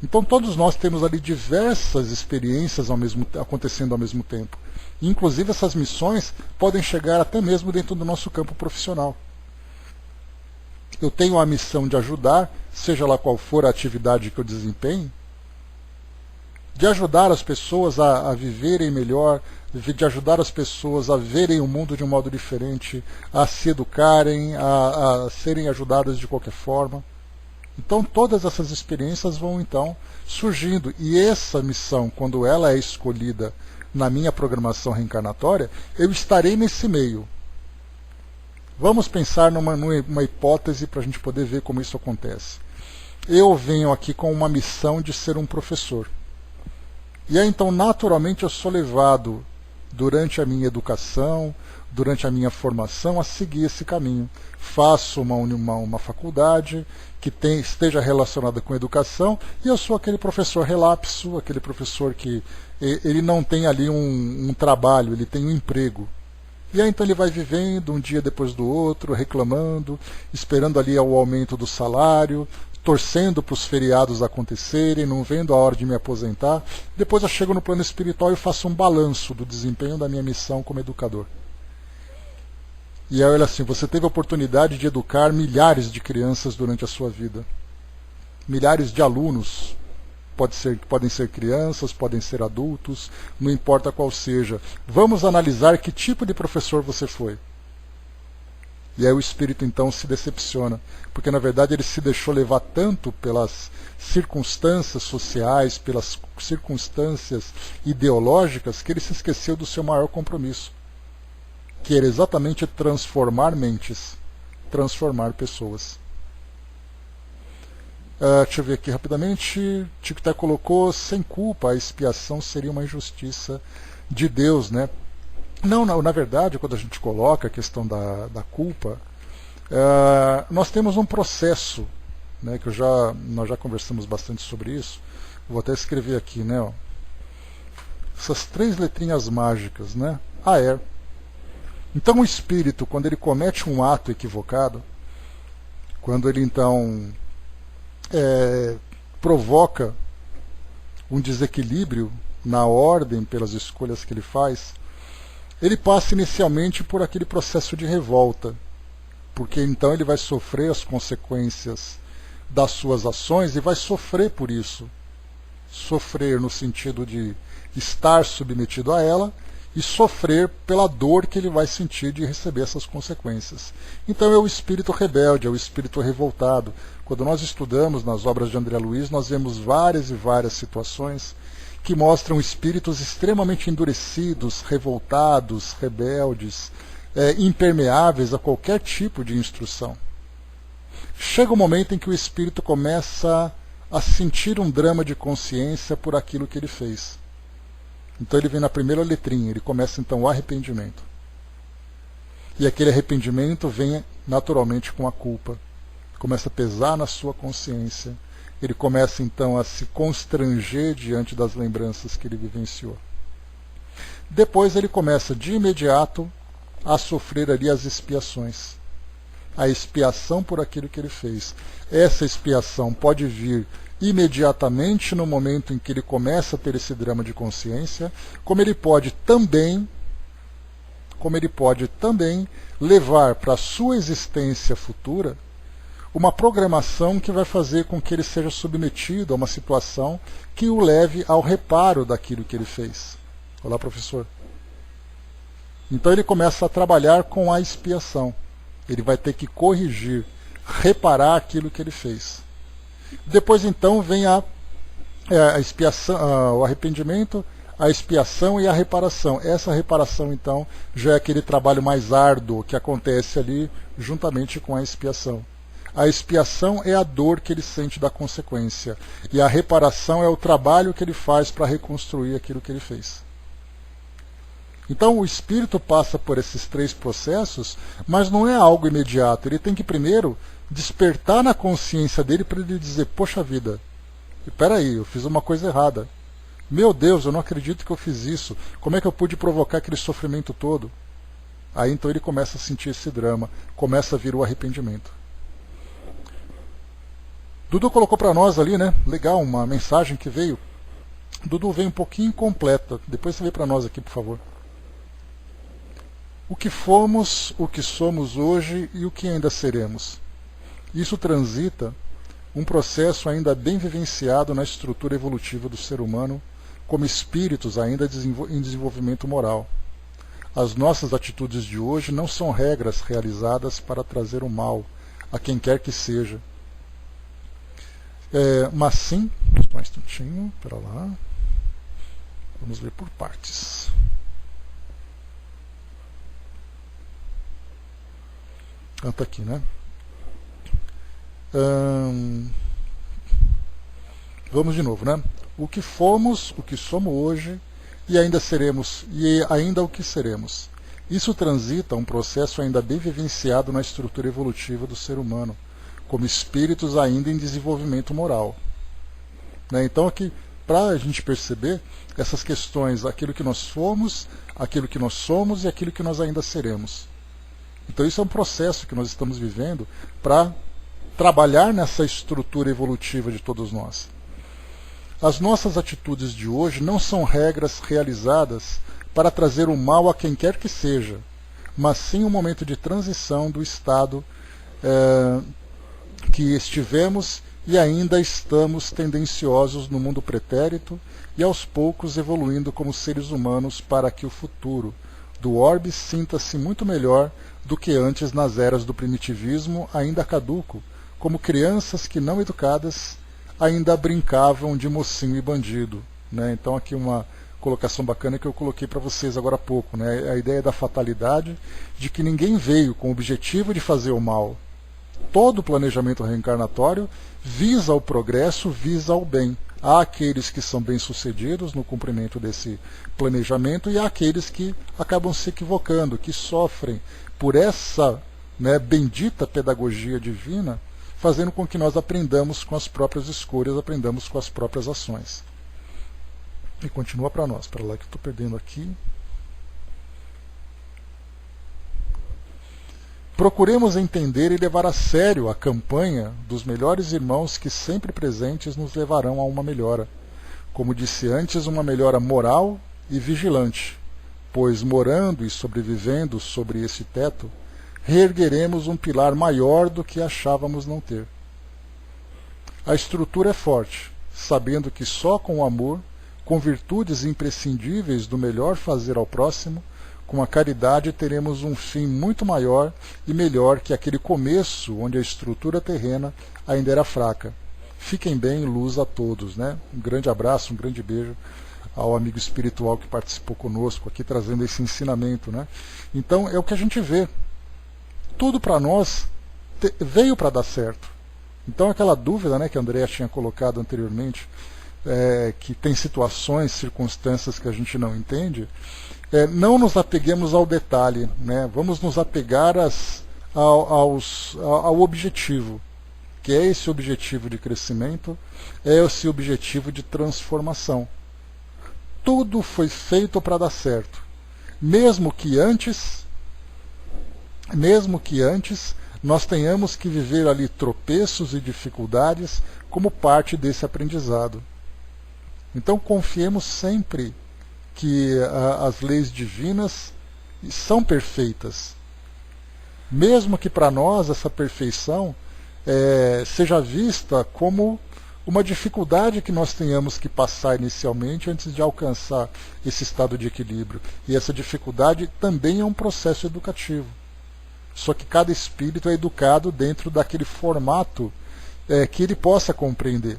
Então todos nós temos ali diversas experiências acontecendo ao mesmo tempo. Inclusive essas missões podem chegar até mesmo dentro do nosso campo profissional. Eu tenho a missão de ajudar, seja lá qual for a atividade que eu desempenhe, de ajudar as pessoas a viverem melhor, de ajudar as pessoas a verem o mundo de um modo diferente, a se educarem, a serem ajudadas de qualquer forma. Então todas essas experiências vão então surgindo, e essa missão, quando ela é escolhida na minha programação reencarnatória, eu estarei nesse meio. Vamos pensar numa hipótese para a gente poder ver como isso acontece. Eu venho aqui com uma missão de ser um professor. E aí então naturalmente eu sou levado durante a minha educação, durante a minha formação, a seguir esse caminho. Faço uma faculdade que esteja relacionada com educação, e eu sou aquele professor relapso, aquele professor que ele não tem ali um trabalho, ele tem um emprego. E aí então ele vai vivendo um dia depois do outro, reclamando, esperando ali o aumento do salário, torcendo para os feriados acontecerem, não vendo a hora de me aposentar. Depois eu chego no plano espiritual e faço um balanço do desempenho da minha missão como educador. E aí olha assim, você teve a oportunidade de educar milhares de crianças durante a sua vida. Milhares de alunos, podem ser crianças, podem ser adultos, não importa qual seja. Vamos analisar que tipo de professor você foi. E aí o espírito então se decepciona, porque na verdade ele se deixou levar tanto pelas circunstâncias sociais, pelas circunstâncias ideológicas, que ele se esqueceu do seu maior compromisso, que era exatamente transformar mentes, transformar pessoas. Deixa eu ver aqui rapidamente. Tic-Tac colocou: sem culpa a expiação seria uma injustiça de Deus, né? Não, na verdade, quando a gente coloca a questão da culpa, nós temos um processo, né, que nós já conversamos bastante sobre isso. Vou até escrever aqui, né? Ó, essas 3 letrinhas mágicas, né? AER. Então o espírito, quando ele comete um ato equivocado, quando ele então provoca um desequilíbrio na ordem pelas escolhas que ele faz, ele passa inicialmente por aquele processo de revolta, porque então ele vai sofrer as consequências das suas ações e vai sofrer por isso. Sofrer no sentido de estar submetido a ela, e sofrer pela dor que ele vai sentir de receber essas consequências. Então é o espírito rebelde, é o espírito revoltado. Quando nós estudamos nas obras de André Luiz, nós vemos várias e várias situações que mostram espíritos extremamente endurecidos, revoltados, rebeldes, impermeáveis a qualquer tipo de instrução. Chega um momento em que o espírito começa a sentir um drama de consciência por aquilo que ele fez. Então ele vem na primeira letrinha, ele começa então o arrependimento. E aquele arrependimento vem naturalmente com a culpa. Começa a pesar na sua consciência. Ele começa então a se constranger diante das lembranças que ele vivenciou. Depois ele começa de imediato a sofrer ali as expiações. A expiação por aquilo que ele fez. Essa expiação pode vir imediatamente no momento em que ele começa a ter esse drama de consciência, como ele pode também levar para a sua existência futura uma programação que vai fazer com que ele seja submetido a uma situação que o leve ao reparo daquilo que ele fez. Olá, professor. Então ele começa a trabalhar com a expiação. Ele vai ter que corrigir, reparar aquilo que ele fez. Depois então vem a expiação, o arrependimento, a expiação e a reparação. Essa reparação então já é aquele trabalho mais árduo que acontece ali juntamente com a expiação. A expiação é a dor que ele sente da consequência, e a reparação é o trabalho que ele faz para reconstruir aquilo que ele fez. Então o espírito passa por esses 3 processos, mas não é algo imediato. Ele tem que primeiro despertar na consciência dele para ele dizer: poxa vida, espera aí, eu fiz uma coisa errada. Meu Deus, eu não acredito que eu fiz isso. Como é que eu pude provocar aquele sofrimento todo? Aí então ele começa a sentir esse drama, começa a vir o arrependimento. Dudu colocou para nós ali, né? Legal, uma mensagem que veio. Dudu veio um pouquinho incompleta. Depois você vê para nós aqui, por favor. O que fomos, o que somos hoje e o que ainda seremos. Isso transita um processo ainda bem vivenciado na estrutura evolutiva do ser humano como espíritos ainda em desenvolvimento moral. As nossas atitudes de hoje não são regras realizadas para trazer o mal a quem quer que seja. Mas sim, só um instantinho, para lá. Vamos ver por partes. Está aqui, né? Vamos de novo, né? O que fomos, o que somos hoje e ainda seremos, e ainda o que seremos. Isso transita um processo ainda bem vivenciado na estrutura evolutiva do ser humano, como espíritos ainda em desenvolvimento moral. Né? Então aqui, para a gente perceber essas questões, aquilo que nós fomos, aquilo que nós somos e aquilo que nós ainda seremos. Então isso é um processo que nós estamos vivendo para trabalhar nessa estrutura evolutiva de todos nós. As nossas atitudes de hoje não são regras realizadas para trazer o mal a quem quer que seja, mas sim um momento de transição do estado que estivemos e ainda estamos tendenciosos no mundo pretérito e aos poucos evoluindo como seres humanos para que o futuro do orbe sinta-se muito melhor do que antes nas eras do primitivismo ainda caduco, como crianças que não educadas ainda brincavam de mocinho e bandido. Né? Então aqui uma colocação bacana que eu coloquei para vocês agora há pouco, né? A ideia da fatalidade, de que ninguém veio com o objetivo de fazer o mal. Todo o planejamento reencarnatório visa o progresso, visa o bem. Há aqueles que são bem-sucedidos no cumprimento desse planejamento e há aqueles que acabam se equivocando, que sofrem por essa bendita pedagogia divina, fazendo com que nós aprendamos com as próprias escolhas, aprendamos com as próprias ações. E continua para nós, para lá que eu estou perdendo aqui. Procuremos entender e levar a sério a campanha dos melhores irmãos que sempre presentes nos levarão a uma melhora. Como disse antes, uma melhora moral e vigilante, pois morando e sobrevivendo sobre esse teto, reergueremos um pilar maior do que achávamos não ter. A estrutura é forte, sabendo que só com o amor, com virtudes imprescindíveis do melhor fazer ao próximo, com a caridade teremos um fim muito maior e melhor que aquele começo onde a estrutura terrena ainda era fraca. Fiquem bem, luz a todos. Né? Um grande abraço, um grande beijo ao amigo espiritual que participou conosco aqui, trazendo esse ensinamento. Né? Então é o que a gente vê. Tudo para nós veio para dar certo. Então aquela dúvida que a Andrea tinha colocado anteriormente, que tem situações, circunstâncias que a gente não entende, não nos apeguemos ao detalhe, vamos nos apegar ao objetivo, que é esse objetivo de crescimento, é esse objetivo de transformação. Tudo foi feito para dar certo, mesmo que antes nós tenhamos que viver ali tropeços e dificuldades como parte desse aprendizado. Então confiemos sempre que as leis divinas são perfeitas. Mesmo que para nós essa perfeição seja vista como uma dificuldade que nós tenhamos que passar inicialmente antes de alcançar esse estado de equilíbrio. E essa dificuldade também é um processo educativo. Só que cada espírito é educado dentro daquele formato que ele possa compreender.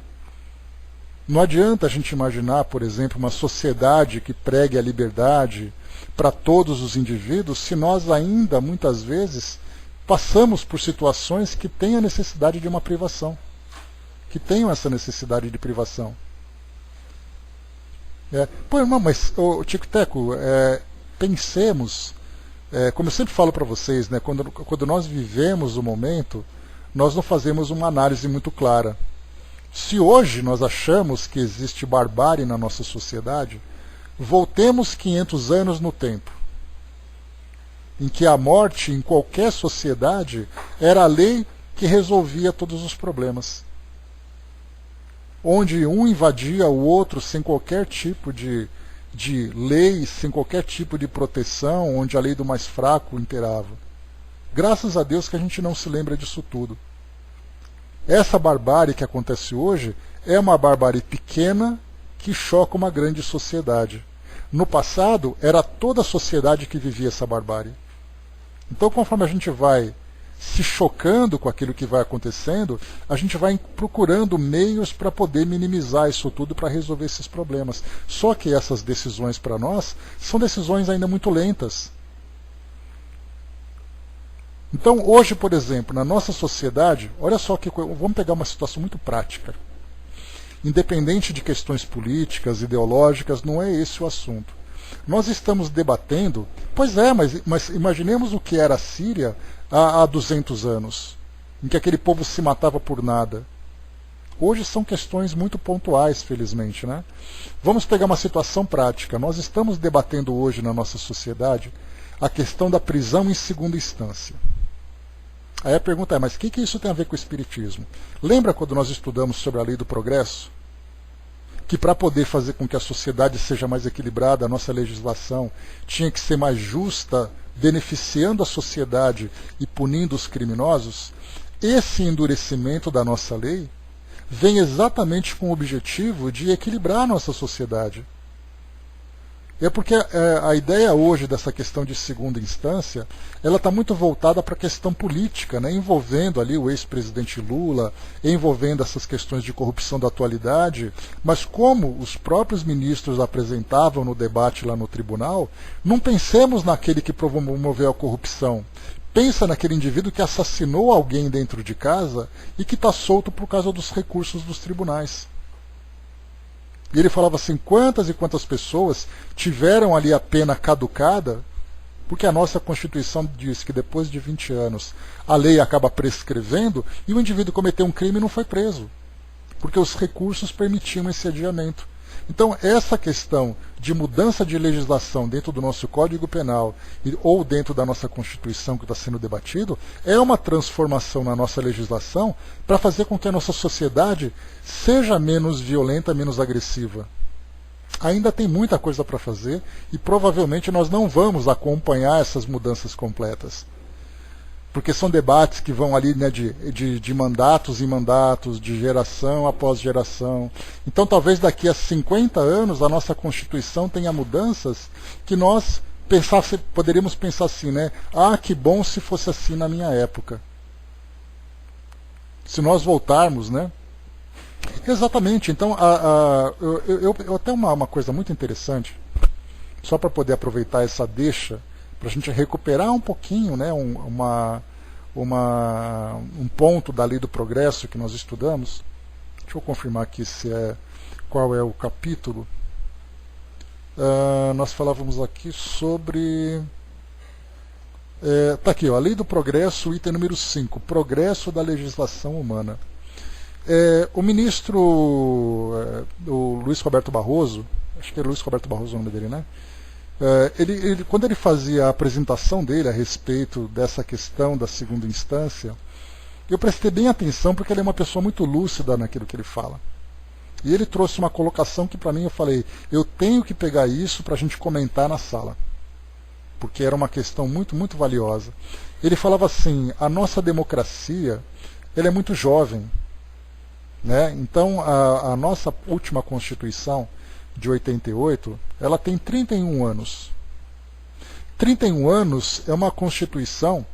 Não adianta a gente imaginar, por exemplo, uma sociedade que pregue a liberdade para todos os indivíduos se nós ainda, muitas vezes, passamos por situações que têm a necessidade de uma privação, que tenham essa necessidade de privação. Pô, irmão, mas, Tico Teco, pensemos, como eu sempre falo para vocês, quando nós vivemos o momento, nós não fazemos uma análise muito clara. Se hoje nós achamos que existe barbárie na nossa sociedade, voltemos 500 anos no tempo, em que a morte em qualquer sociedade era a lei que resolvia todos os problemas. Onde um invadia o outro sem qualquer tipo de lei, sem qualquer tipo de proteção, onde a lei do mais fraco imperava. Graças a Deus que a gente não se lembra disso tudo. Essa barbárie que acontece hoje é uma barbárie pequena que choca uma grande sociedade. No passado, era toda a sociedade que vivia essa barbárie. Então, conforme a gente vai se chocando com aquilo que vai acontecendo, a gente vai procurando meios para poder minimizar isso tudo, para resolver esses problemas. Só que essas decisões para nós são decisões ainda muito lentas. Então, hoje, por exemplo, na nossa sociedade, olha só que vamos pegar uma situação muito prática. Independente de questões políticas, ideológicas, não é esse o assunto. Nós estamos debatendo, pois é, mas imaginemos o que era a Síria há 200 anos, em que aquele povo se matava por nada. Hoje são questões muito pontuais, felizmente, né? Vamos pegar uma situação prática. Nós estamos debatendo hoje na nossa sociedade a questão da prisão em segunda instância. Aí a pergunta é, mas o que isso tem a ver com o Espiritismo? Lembra quando nós estudamos sobre a lei do progresso? Que para poder fazer com que a sociedade seja mais equilibrada, a nossa legislação tinha que ser mais justa, beneficiando a sociedade e punindo os criminosos? Esse endurecimento da nossa lei vem exatamente com o objetivo de equilibrar a nossa sociedade. É porque a ideia hoje dessa questão de segunda instância, ela está muito voltada para a questão política, né, envolvendo ali o ex-presidente Lula, envolvendo essas questões de corrupção da atualidade, mas como os próprios ministros apresentavam no debate lá no tribunal, não pensemos naquele que promoveu a corrupção. Pensa naquele indivíduo que assassinou alguém dentro de casa e que está solto por causa dos recursos dos tribunais. E ele falava assim, quantas e quantas pessoas tiveram ali a pena caducada, porque a nossa Constituição diz que depois de 20 anos a lei acaba prescrevendo e o indivíduo cometeu um crime e não foi preso, porque os recursos permitiam esse adiamento. Então, essa questão de mudança de legislação dentro do nosso Código Penal ou dentro da nossa Constituição que está sendo debatido, é uma transformação na nossa legislação para fazer com que a nossa sociedade seja menos violenta, menos agressiva. Ainda tem muita coisa para fazer e provavelmente nós não vamos acompanhar essas mudanças completas. Porque são debates que vão ali, né, de mandatos em mandatos, de geração após geração. Então talvez daqui a 50 anos a nossa Constituição tenha mudanças que nós poderíamos pensar assim, né? Ah, que bom se fosse assim na minha época. Se nós voltarmos, né? Exatamente. Então, eu até uma coisa muito interessante, só para poder aproveitar essa deixa, para a gente recuperar um pouquinho, né, um ponto da lei do progresso que nós estudamos. Deixa eu confirmar aqui qual é o capítulo. Nós falávamos aqui sobre... Está aqui, ó, a lei do progresso, item número 5, progresso da legislação humana. O ministro, o Luiz Roberto Barroso, acho que é Luiz Roberto Barroso o nome dele, né? Quando ele fazia a apresentação dele a respeito dessa questão da segunda instância, eu prestei bem atenção porque ele é uma pessoa muito lúcida naquilo que ele fala. E ele trouxe uma colocação que para mim eu falei, eu tenho que pegar isso para a gente comentar na sala. Porque era uma questão muito, muito valiosa. Ele falava assim, a nossa democracia ela é muito jovem. Né? Então a nossa última Constituição, de 88, ela tem 31 anos. 31 anos é uma Constituição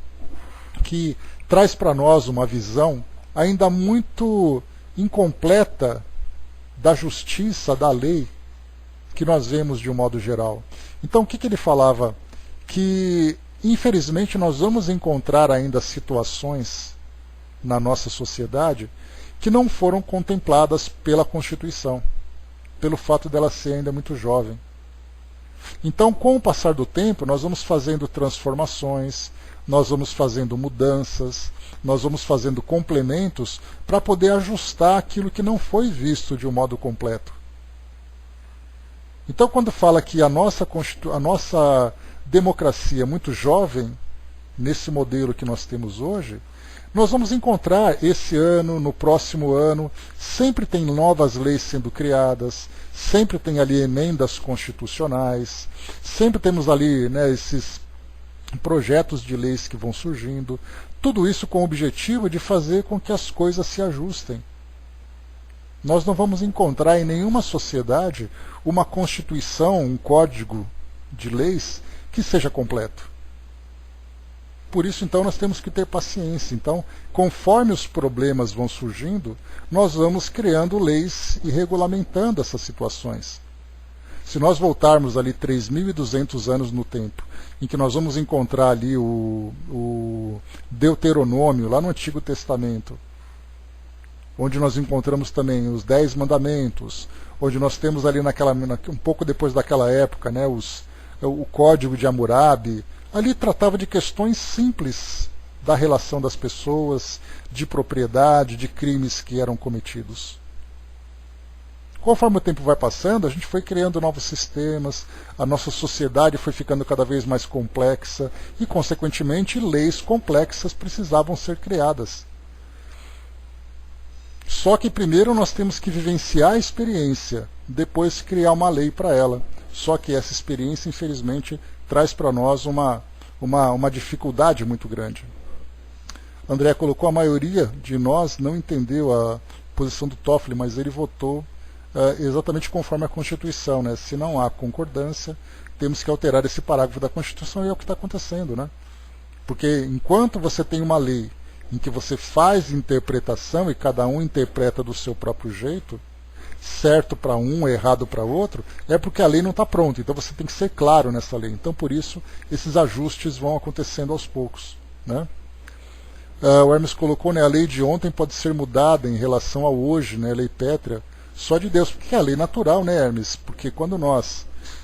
que traz para nós uma visão ainda muito incompleta da justiça, da lei, que nós vemos de um modo geral. Então o que ele falava? Que infelizmente nós vamos encontrar ainda situações na nossa sociedade que não foram contempladas pela Constituição, pelo fato dela ser ainda muito jovem. Então, com o passar do tempo, nós vamos fazendo transformações, nós vamos fazendo mudanças, nós vamos fazendo complementos para poder ajustar aquilo que não foi visto de um modo completo. Então, quando fala que a nossa democracia é muito jovem, nesse modelo que nós temos hoje, nós vamos encontrar esse ano, no próximo ano, sempre tem novas leis sendo criadas, sempre tem ali emendas constitucionais, sempre temos ali, né, esses projetos de leis que vão surgindo, tudo isso com o objetivo de fazer com que as coisas se ajustem. Nós não vamos encontrar em nenhuma sociedade uma constituição, um código de leis que seja completo. Por isso, então, nós temos que ter paciência. Então, conforme os problemas vão surgindo, nós vamos criando leis e regulamentando essas situações. Se nós voltarmos ali 3.200 anos no tempo, em que nós vamos encontrar ali o Deuteronômio, lá no Antigo Testamento, onde nós encontramos também os 10 mandamentos, onde nós temos ali um pouco depois daquela época, né, o Código de Hammurabi, ali tratava de questões simples da relação das pessoas, de propriedade, de crimes que eram cometidos. Conforme o tempo vai passando, a gente foi criando novos sistemas, a nossa sociedade foi ficando cada vez mais complexa e, consequentemente, leis complexas precisavam ser criadas. Só que primeiro nós temos que vivenciar a experiência, depois criar uma lei para ela. Só que essa experiência, infelizmente, traz para nós uma dificuldade muito grande. André colocou: a maioria de nós não entendeu a posição do Toffoli, mas ele votou exatamente conforme a Constituição, né? Se não há concordância, temos que alterar esse parágrafo da Constituição, e é o que está acontecendo, né? Porque enquanto você tem uma lei em que você faz interpretação e cada um interpreta do seu próprio jeito, certo para um, errado para outro, é porque a lei não está pronta. Então você tem que ser claro nessa lei. Então, por isso, esses ajustes vão acontecendo aos poucos, né? O Hermes colocou, né, a lei de ontem pode ser mudada em relação ao hoje, né, a lei pétrea, só de Deus, porque é a lei natural, né, Hermes? Porque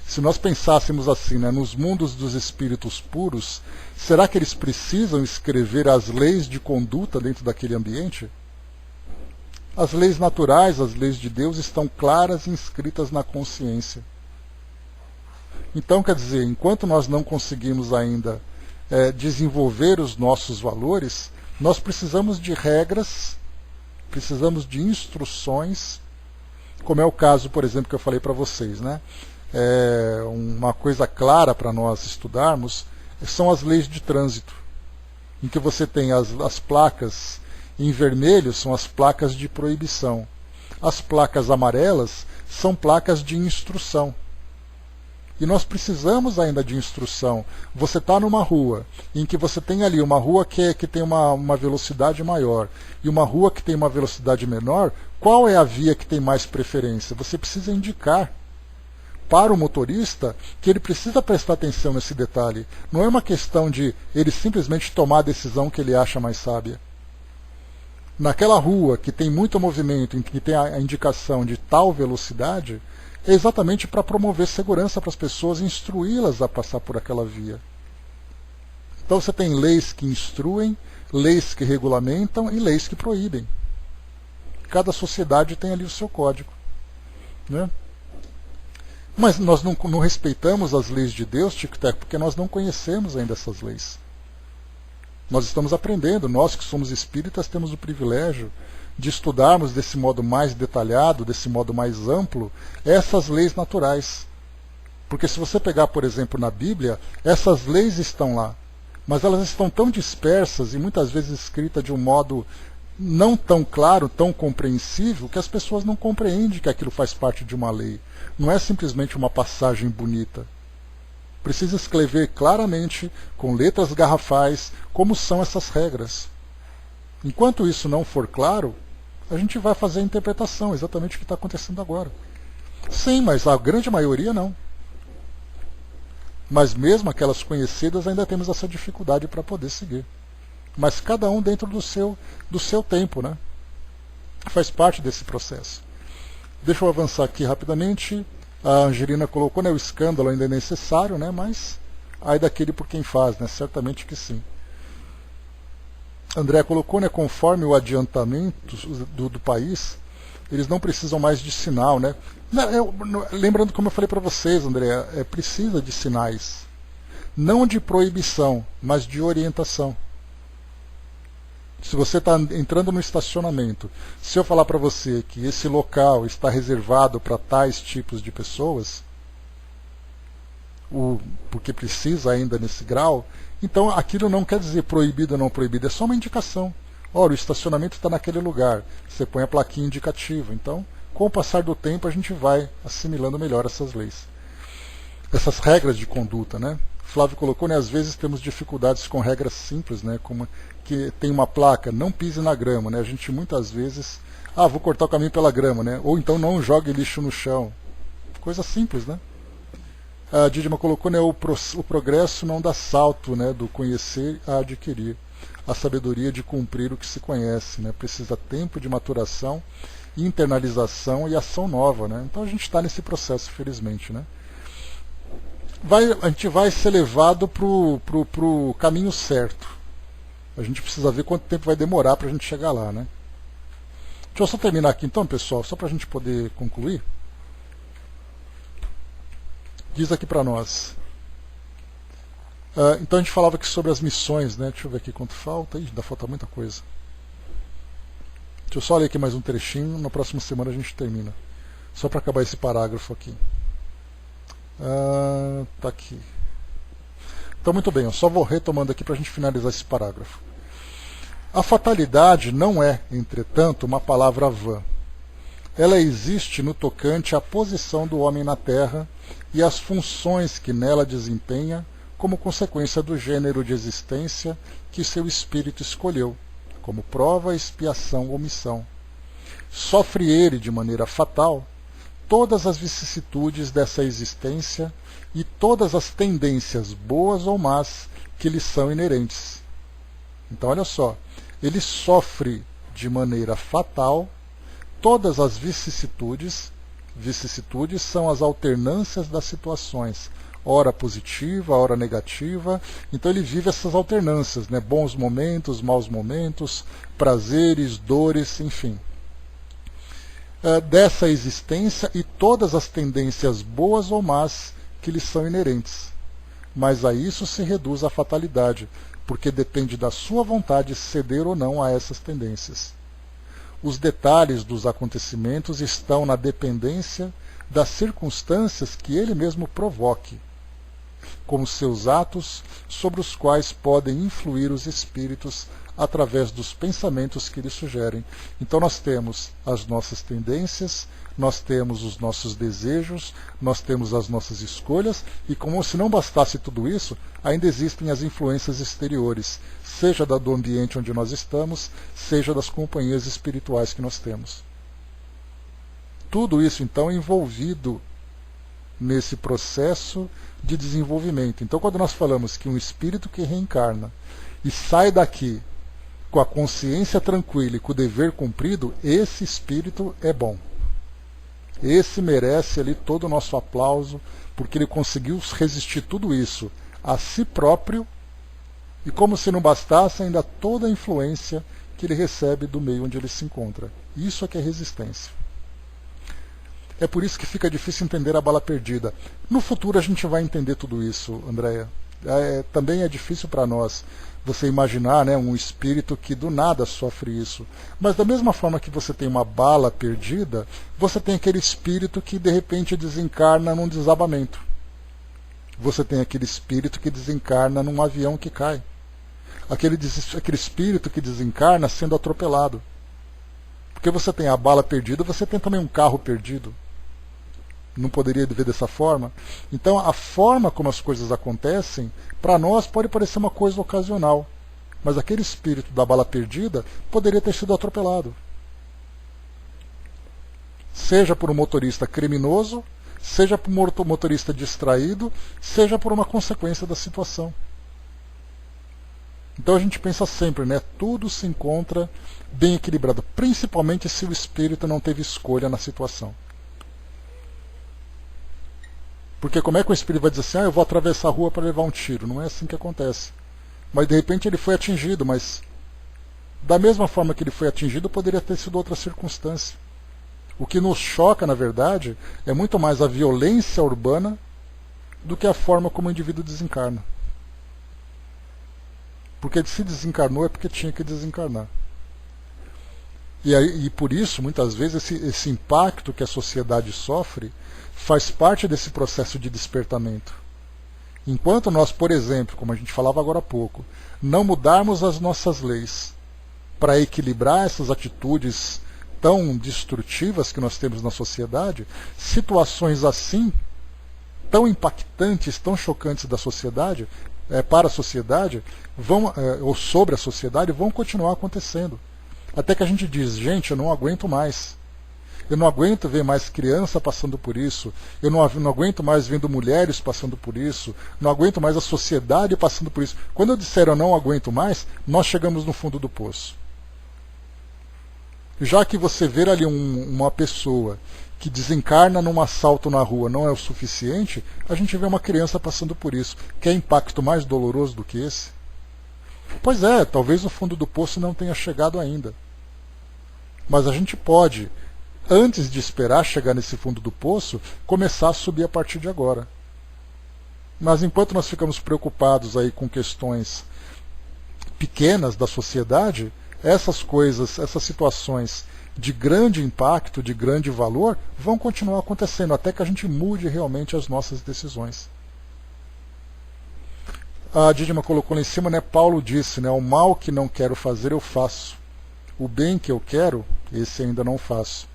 se nós pensássemos assim, né, nos mundos dos espíritos puros, será que eles precisam escrever as leis de conduta dentro daquele ambiente? As leis naturais, as leis de Deus, estão claras e inscritas na consciência. Então, quer dizer, enquanto nós não conseguimos ainda desenvolver os nossos valores, nós precisamos de regras, precisamos de instruções, como é o caso, por exemplo, que eu falei para vocês, né? Uma coisa clara para nós estudarmos são as leis de trânsito, em que você tem as placas em vermelho, são as placas de proibição. As placas amarelas são placas de instrução. E nós precisamos ainda de instrução. Você está numa rua em que você tem ali uma rua que tem uma velocidade maior e uma rua que tem uma velocidade menor, qual é a via que tem mais preferência? Você precisa indicar para o motorista que ele precisa prestar atenção nesse detalhe. Não é uma questão de ele simplesmente tomar a decisão que ele acha mais sábia. Naquela rua que tem muito movimento, em que tem a indicação de tal velocidade, é exatamente para promover segurança para as pessoas e instruí-las a passar por aquela via. Então você tem leis que instruem, leis que regulamentam e leis que proíbem. Cada sociedade tem ali o seu código, né? Mas nós não respeitamos as leis de Deus, tic-tac, porque nós não conhecemos ainda essas leis. Nós estamos aprendendo, nós que somos espíritas temos o privilégio de estudarmos desse modo mais detalhado, desse modo mais amplo, essas leis naturais. Porque se você pegar, por exemplo, na Bíblia, essas leis estão lá, mas elas estão tão dispersas e muitas vezes escritas de um modo não tão claro, tão compreensível, que as pessoas não compreendem que aquilo faz parte de uma lei. Não é simplesmente uma passagem bonita. Precisa escrever claramente, com letras garrafais, como são essas regras. Enquanto isso não for claro, a gente vai fazer a interpretação, exatamente o que está acontecendo agora. Sim, mas a grande maioria não. Mas mesmo aquelas conhecidas ainda temos essa dificuldade para poder seguir. Mas cada um dentro do seu tempo, né? Faz parte desse processo. Deixa eu avançar aqui rapidamente. A Angelina colocou, né, o escândalo ainda é necessário, né, mas ai daquele por quem faz, né, certamente que sim. André colocou, né, conforme o adiantamento do país, eles não precisam mais de sinal, né? Lembrando como eu falei para vocês, André, precisa de sinais. Não de proibição, mas de orientação. Se você está entrando no estacionamento, se eu falar para você que esse local está reservado para tais tipos de pessoas, porque precisa ainda nesse grau, então aquilo não quer dizer proibido ou não proibido, é só uma indicação. Ora, o estacionamento está naquele lugar, você põe a plaquinha indicativa. Então, com o passar do tempo, a gente vai assimilando melhor essas leis. Essas regras de conduta, né? Flávio colocou, né, às vezes temos dificuldades com regras simples, né, como que tem uma placa, não pise na grama, né? A gente muitas vezes, vou cortar o caminho pela grama, né? Ou então não jogue lixo no chão. Coisa simples, né? A Didima colocou, né, o progresso não dá salto, né, do conhecer a adquirir. A sabedoria de cumprir o que se conhece, né? Precisa tempo de maturação, internalização e ação nova, né? Então a gente está nesse processo, felizmente, né? A gente vai ser levado para o caminho certo. A gente precisa ver quanto tempo vai demorar para a gente chegar lá, né? Deixa eu só terminar aqui então, pessoal, só para a gente poder concluir. Diz aqui para nós. Então a gente falava aqui sobre as missões, né? Deixa eu ver aqui quanto falta. Ih, ainda falta muita coisa. Deixa eu só ler aqui mais um trechinho. Na próxima semana a gente termina. Só para acabar esse parágrafo aqui. Tá aqui. Então muito bem, eu só vou retomando aqui para a gente finalizar esse parágrafo. A fatalidade não é, entretanto, uma palavra vã. Ela existe no tocante à posição do homem na Terra e às funções que nela desempenha como consequência do gênero de existência que seu espírito escolheu, como prova, expiação ou missão. Sofre ele de maneira fatal todas as vicissitudes dessa existência e todas as tendências boas ou más que lhe são inerentes. Então olha só, ele sofre de maneira fatal todas as vicissitudes são as alternâncias das situações, ora positiva, ora negativa, então ele vive essas alternâncias, né? Bons momentos, maus momentos, prazeres, dores, enfim. Dessa existência e todas as tendências boas ou más que lhe são inerentes. Mas a isso se reduz a fatalidade, porque depende da sua vontade ceder ou não a essas tendências. Os detalhes dos acontecimentos estão na dependência das circunstâncias que ele mesmo provoque, como seus atos sobre os quais podem influir os espíritos através dos pensamentos que lhe sugerem. Então nós temos as nossas tendências, nós temos os nossos desejos, nós temos as nossas escolhas, e como se não bastasse tudo isso, ainda existem as influências exteriores, seja do ambiente onde nós estamos, seja das companhias espirituais que nós temos. Tudo isso então é envolvido nesse processo de desenvolvimento. Então quando nós falamos que um espírito que reencarna e sai daqui com a consciência tranquila e com o dever cumprido, esse espírito é bom. Esse merece ali todo o nosso aplauso, porque ele conseguiu resistir tudo isso a si próprio, e como se não bastasse, ainda toda a influência que ele recebe do meio onde ele se encontra. Isso é que é resistência. É por isso que fica difícil entender a bala perdida. No futuro a gente vai entender tudo isso, Andréia. Também é difícil para nós você imaginar, né, um espírito que do nada sofre isso. Mas da mesma forma que você tem uma bala perdida, você tem aquele espírito que de repente desencarna num desabamento. Você tem aquele espírito que desencarna num avião que cai. Aquele espírito que desencarna sendo atropelado. Porque você tem a bala perdida, você tem também um carro perdido. Não poderia ver dessa forma? Então a forma como as coisas acontecem, para nós pode parecer uma coisa ocasional. Mas aquele espírito da bala perdida poderia ter sido atropelado. Seja por um motorista criminoso, seja por um motorista distraído, seja por uma consequência da situação. Então a gente pensa sempre, né? Tudo se encontra bem equilibrado, principalmente se o espírito não teve escolha na situação. Porque como é que o espírito vai dizer assim, eu vou atravessar a rua para levar um tiro? Não é assim que acontece. Mas de repente ele foi atingido, mas da mesma forma que ele foi atingido, poderia ter sido outra circunstância. O que nos choca, na verdade, é muito mais a violência urbana do que a forma como o indivíduo desencarna. Porque se desencarnou é porque tinha que desencarnar. E por isso, muitas vezes, esse impacto que a sociedade sofre faz parte desse processo de despertamento. Enquanto nós, por exemplo, como a gente falava agora há pouco, não mudarmos as nossas leis, para equilibrar essas atitudes tão destrutivas que nós temos na sociedade, situações assim, tão impactantes, tão chocantes da sociedade, para a sociedade, ou sobre a sociedade, vão continuar acontecendo. Até que a gente diz, gente, eu não aguento mais. Eu não aguento ver mais criança passando por isso, eu não aguento mais vendo mulheres passando por isso, não aguento mais a sociedade passando por isso. Quando eu disser eu não aguento mais, nós chegamos no fundo do poço. Já que você ver ali uma pessoa que desencarna num assalto na rua não é o suficiente, a gente vê uma criança passando por isso. Quer impacto mais doloroso do que esse? Pois é, talvez o fundo do poço não tenha chegado ainda. Mas a gente pode, antes de esperar chegar nesse fundo do poço, começar a subir a partir de agora. Mas enquanto nós ficamos preocupados aí com questões pequenas da sociedade, essas coisas, essas situações de grande impacto, de grande valor, vão continuar acontecendo até que a gente mude realmente as nossas decisões. A Dídima colocou lá em cima, né, Paulo disse, né, o mal que não quero fazer eu faço. O bem que eu quero, esse ainda não faço.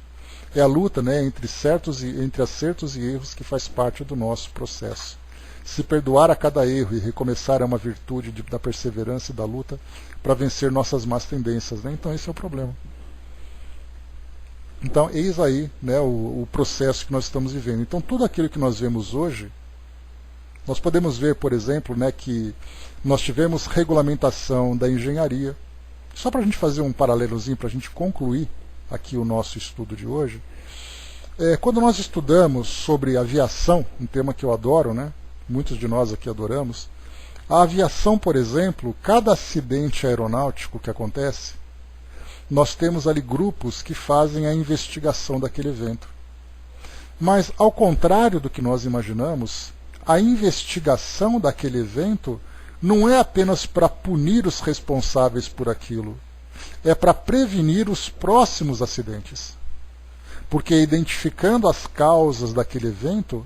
É a luta, né, entre acertos e erros que faz parte do nosso processo. Se perdoar a cada erro e recomeçar é uma virtude da perseverança e da luta para vencer nossas más tendências. Né? Então esse é o problema. Então eis aí, né, o processo que nós estamos vivendo. Então tudo aquilo que nós vemos hoje, nós podemos ver, por exemplo, né, que nós tivemos regulamentação da engenharia. Só para a gente fazer um paralelozinho, para a gente concluir aqui o nosso estudo de hoje, quando nós estudamos sobre aviação, um tema que eu adoro, né? Muitos de nós aqui adoramos, a aviação, por exemplo, cada acidente aeronáutico que acontece, nós temos ali grupos que fazem a investigação daquele evento. Mas, ao contrário do que nós imaginamos, a investigação daquele evento não é apenas para punir os responsáveis por aquilo, é para prevenir os próximos acidentes. Porque identificando as causas daquele evento,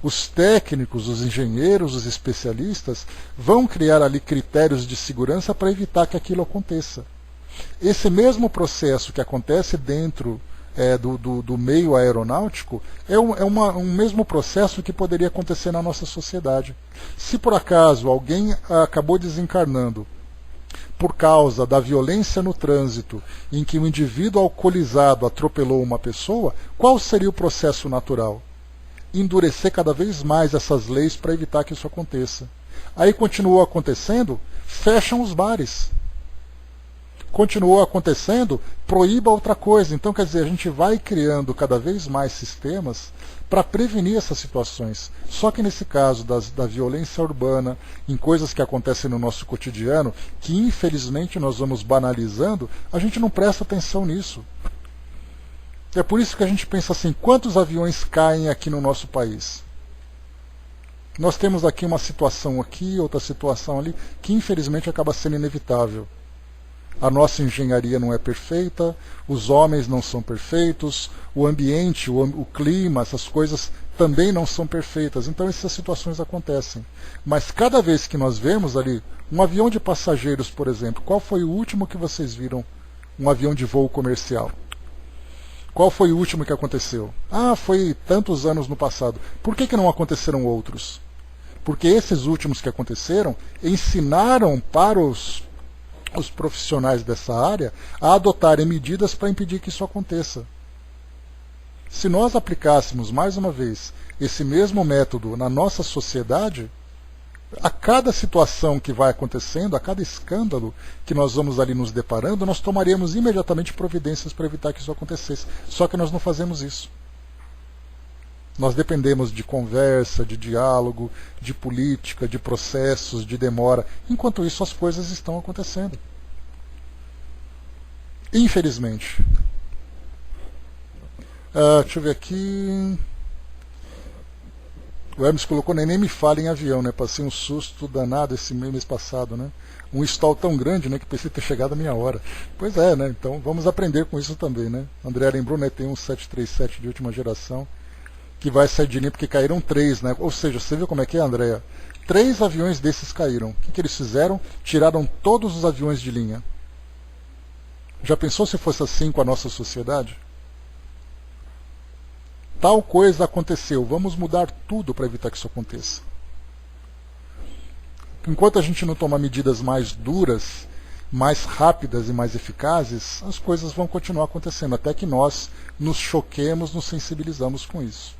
os técnicos, os engenheiros, os especialistas vão criar ali critérios de segurança para evitar que aquilo aconteça. Esse mesmo processo que acontece dentro do meio aeronáutico é um mesmo processo que poderia acontecer na nossa sociedade. Se por acaso alguém acabou desencarnando por causa da violência no trânsito, em que um indivíduo alcoolizado atropelou uma pessoa, qual seria o processo natural? Endurecer cada vez mais essas leis para evitar que isso aconteça. Aí continuou acontecendo, fecham os bares. Continuou acontecendo, proíba outra coisa. Então, quer dizer, a gente vai criando cada vez mais sistemas para prevenir essas situações. Só que nesse caso da violência urbana, em coisas que acontecem no nosso cotidiano, que infelizmente nós vamos banalizando, a gente não presta atenção nisso. É por isso que a gente pensa assim, quantos aviões caem aqui no nosso país? Nós temos aqui uma situação aqui, outra situação ali, que infelizmente acaba sendo inevitável. A nossa engenharia não é perfeita, os homens não são perfeitos, o ambiente, o clima, essas coisas também não são perfeitas. Então essas situações acontecem. Mas cada vez que nós vemos ali um avião de passageiros, por exemplo, qual foi o último que vocês viram? Um avião de voo comercial. Qual foi o último que aconteceu? Ah, foi tantos anos no passado. Por que não aconteceram outros? Porque esses últimos que aconteceram ensinaram para os profissionais dessa área a adotarem medidas para impedir que isso aconteça. Se nós aplicássemos, mais uma vez, esse mesmo método na nossa sociedade, a cada situação que vai acontecendo, a cada escândalo que nós vamos ali nos deparando, nós tomaríamos imediatamente providências para evitar que isso acontecesse. Só que nós não fazemos isso. Nós dependemos de conversa, de diálogo, de política, de processos, de demora. Enquanto isso, as coisas estão acontecendo. Infelizmente. Deixa eu ver aqui. O Hermes colocou, nem me fala em avião, né? Passei um susto danado esse mês passado, né? Um stall tão grande, né? Que pensei ter chegado a minha hora. Pois é, né? Então vamos aprender com isso também, né? André lembrou, né? Tem um 737 de última geração que vai sair de linha porque caíram 3, né? Ou seja, você viu como é que é, Andréa? 3 aviões desses caíram. O que eles fizeram? Tiraram todos os aviões de linha. Já pensou se fosse assim com a nossa sociedade? Tal coisa aconteceu, vamos mudar tudo para evitar que isso aconteça. Enquanto a gente não tomar medidas mais duras, mais rápidas e mais eficazes, as coisas vão continuar acontecendo, até que nós nos choquemos, nos sensibilizamos com isso.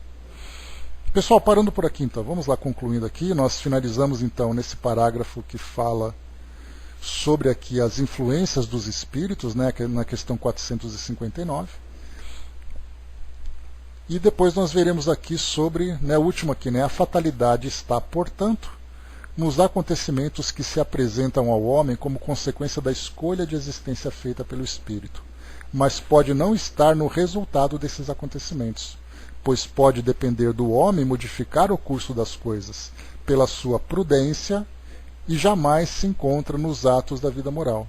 Pessoal, parando por aqui então, vamos lá concluindo aqui, nós finalizamos então nesse parágrafo que fala sobre aqui as influências dos espíritos, né, na questão 459. E depois nós veremos aqui sobre, né, o último aqui, né, a fatalidade está, portanto, nos acontecimentos que se apresentam ao homem como consequência da escolha de existência feita pelo espírito, mas pode não estar no resultado desses acontecimentos, pois pode depender do homem modificar o curso das coisas pela sua prudência e jamais se encontra nos atos da vida moral.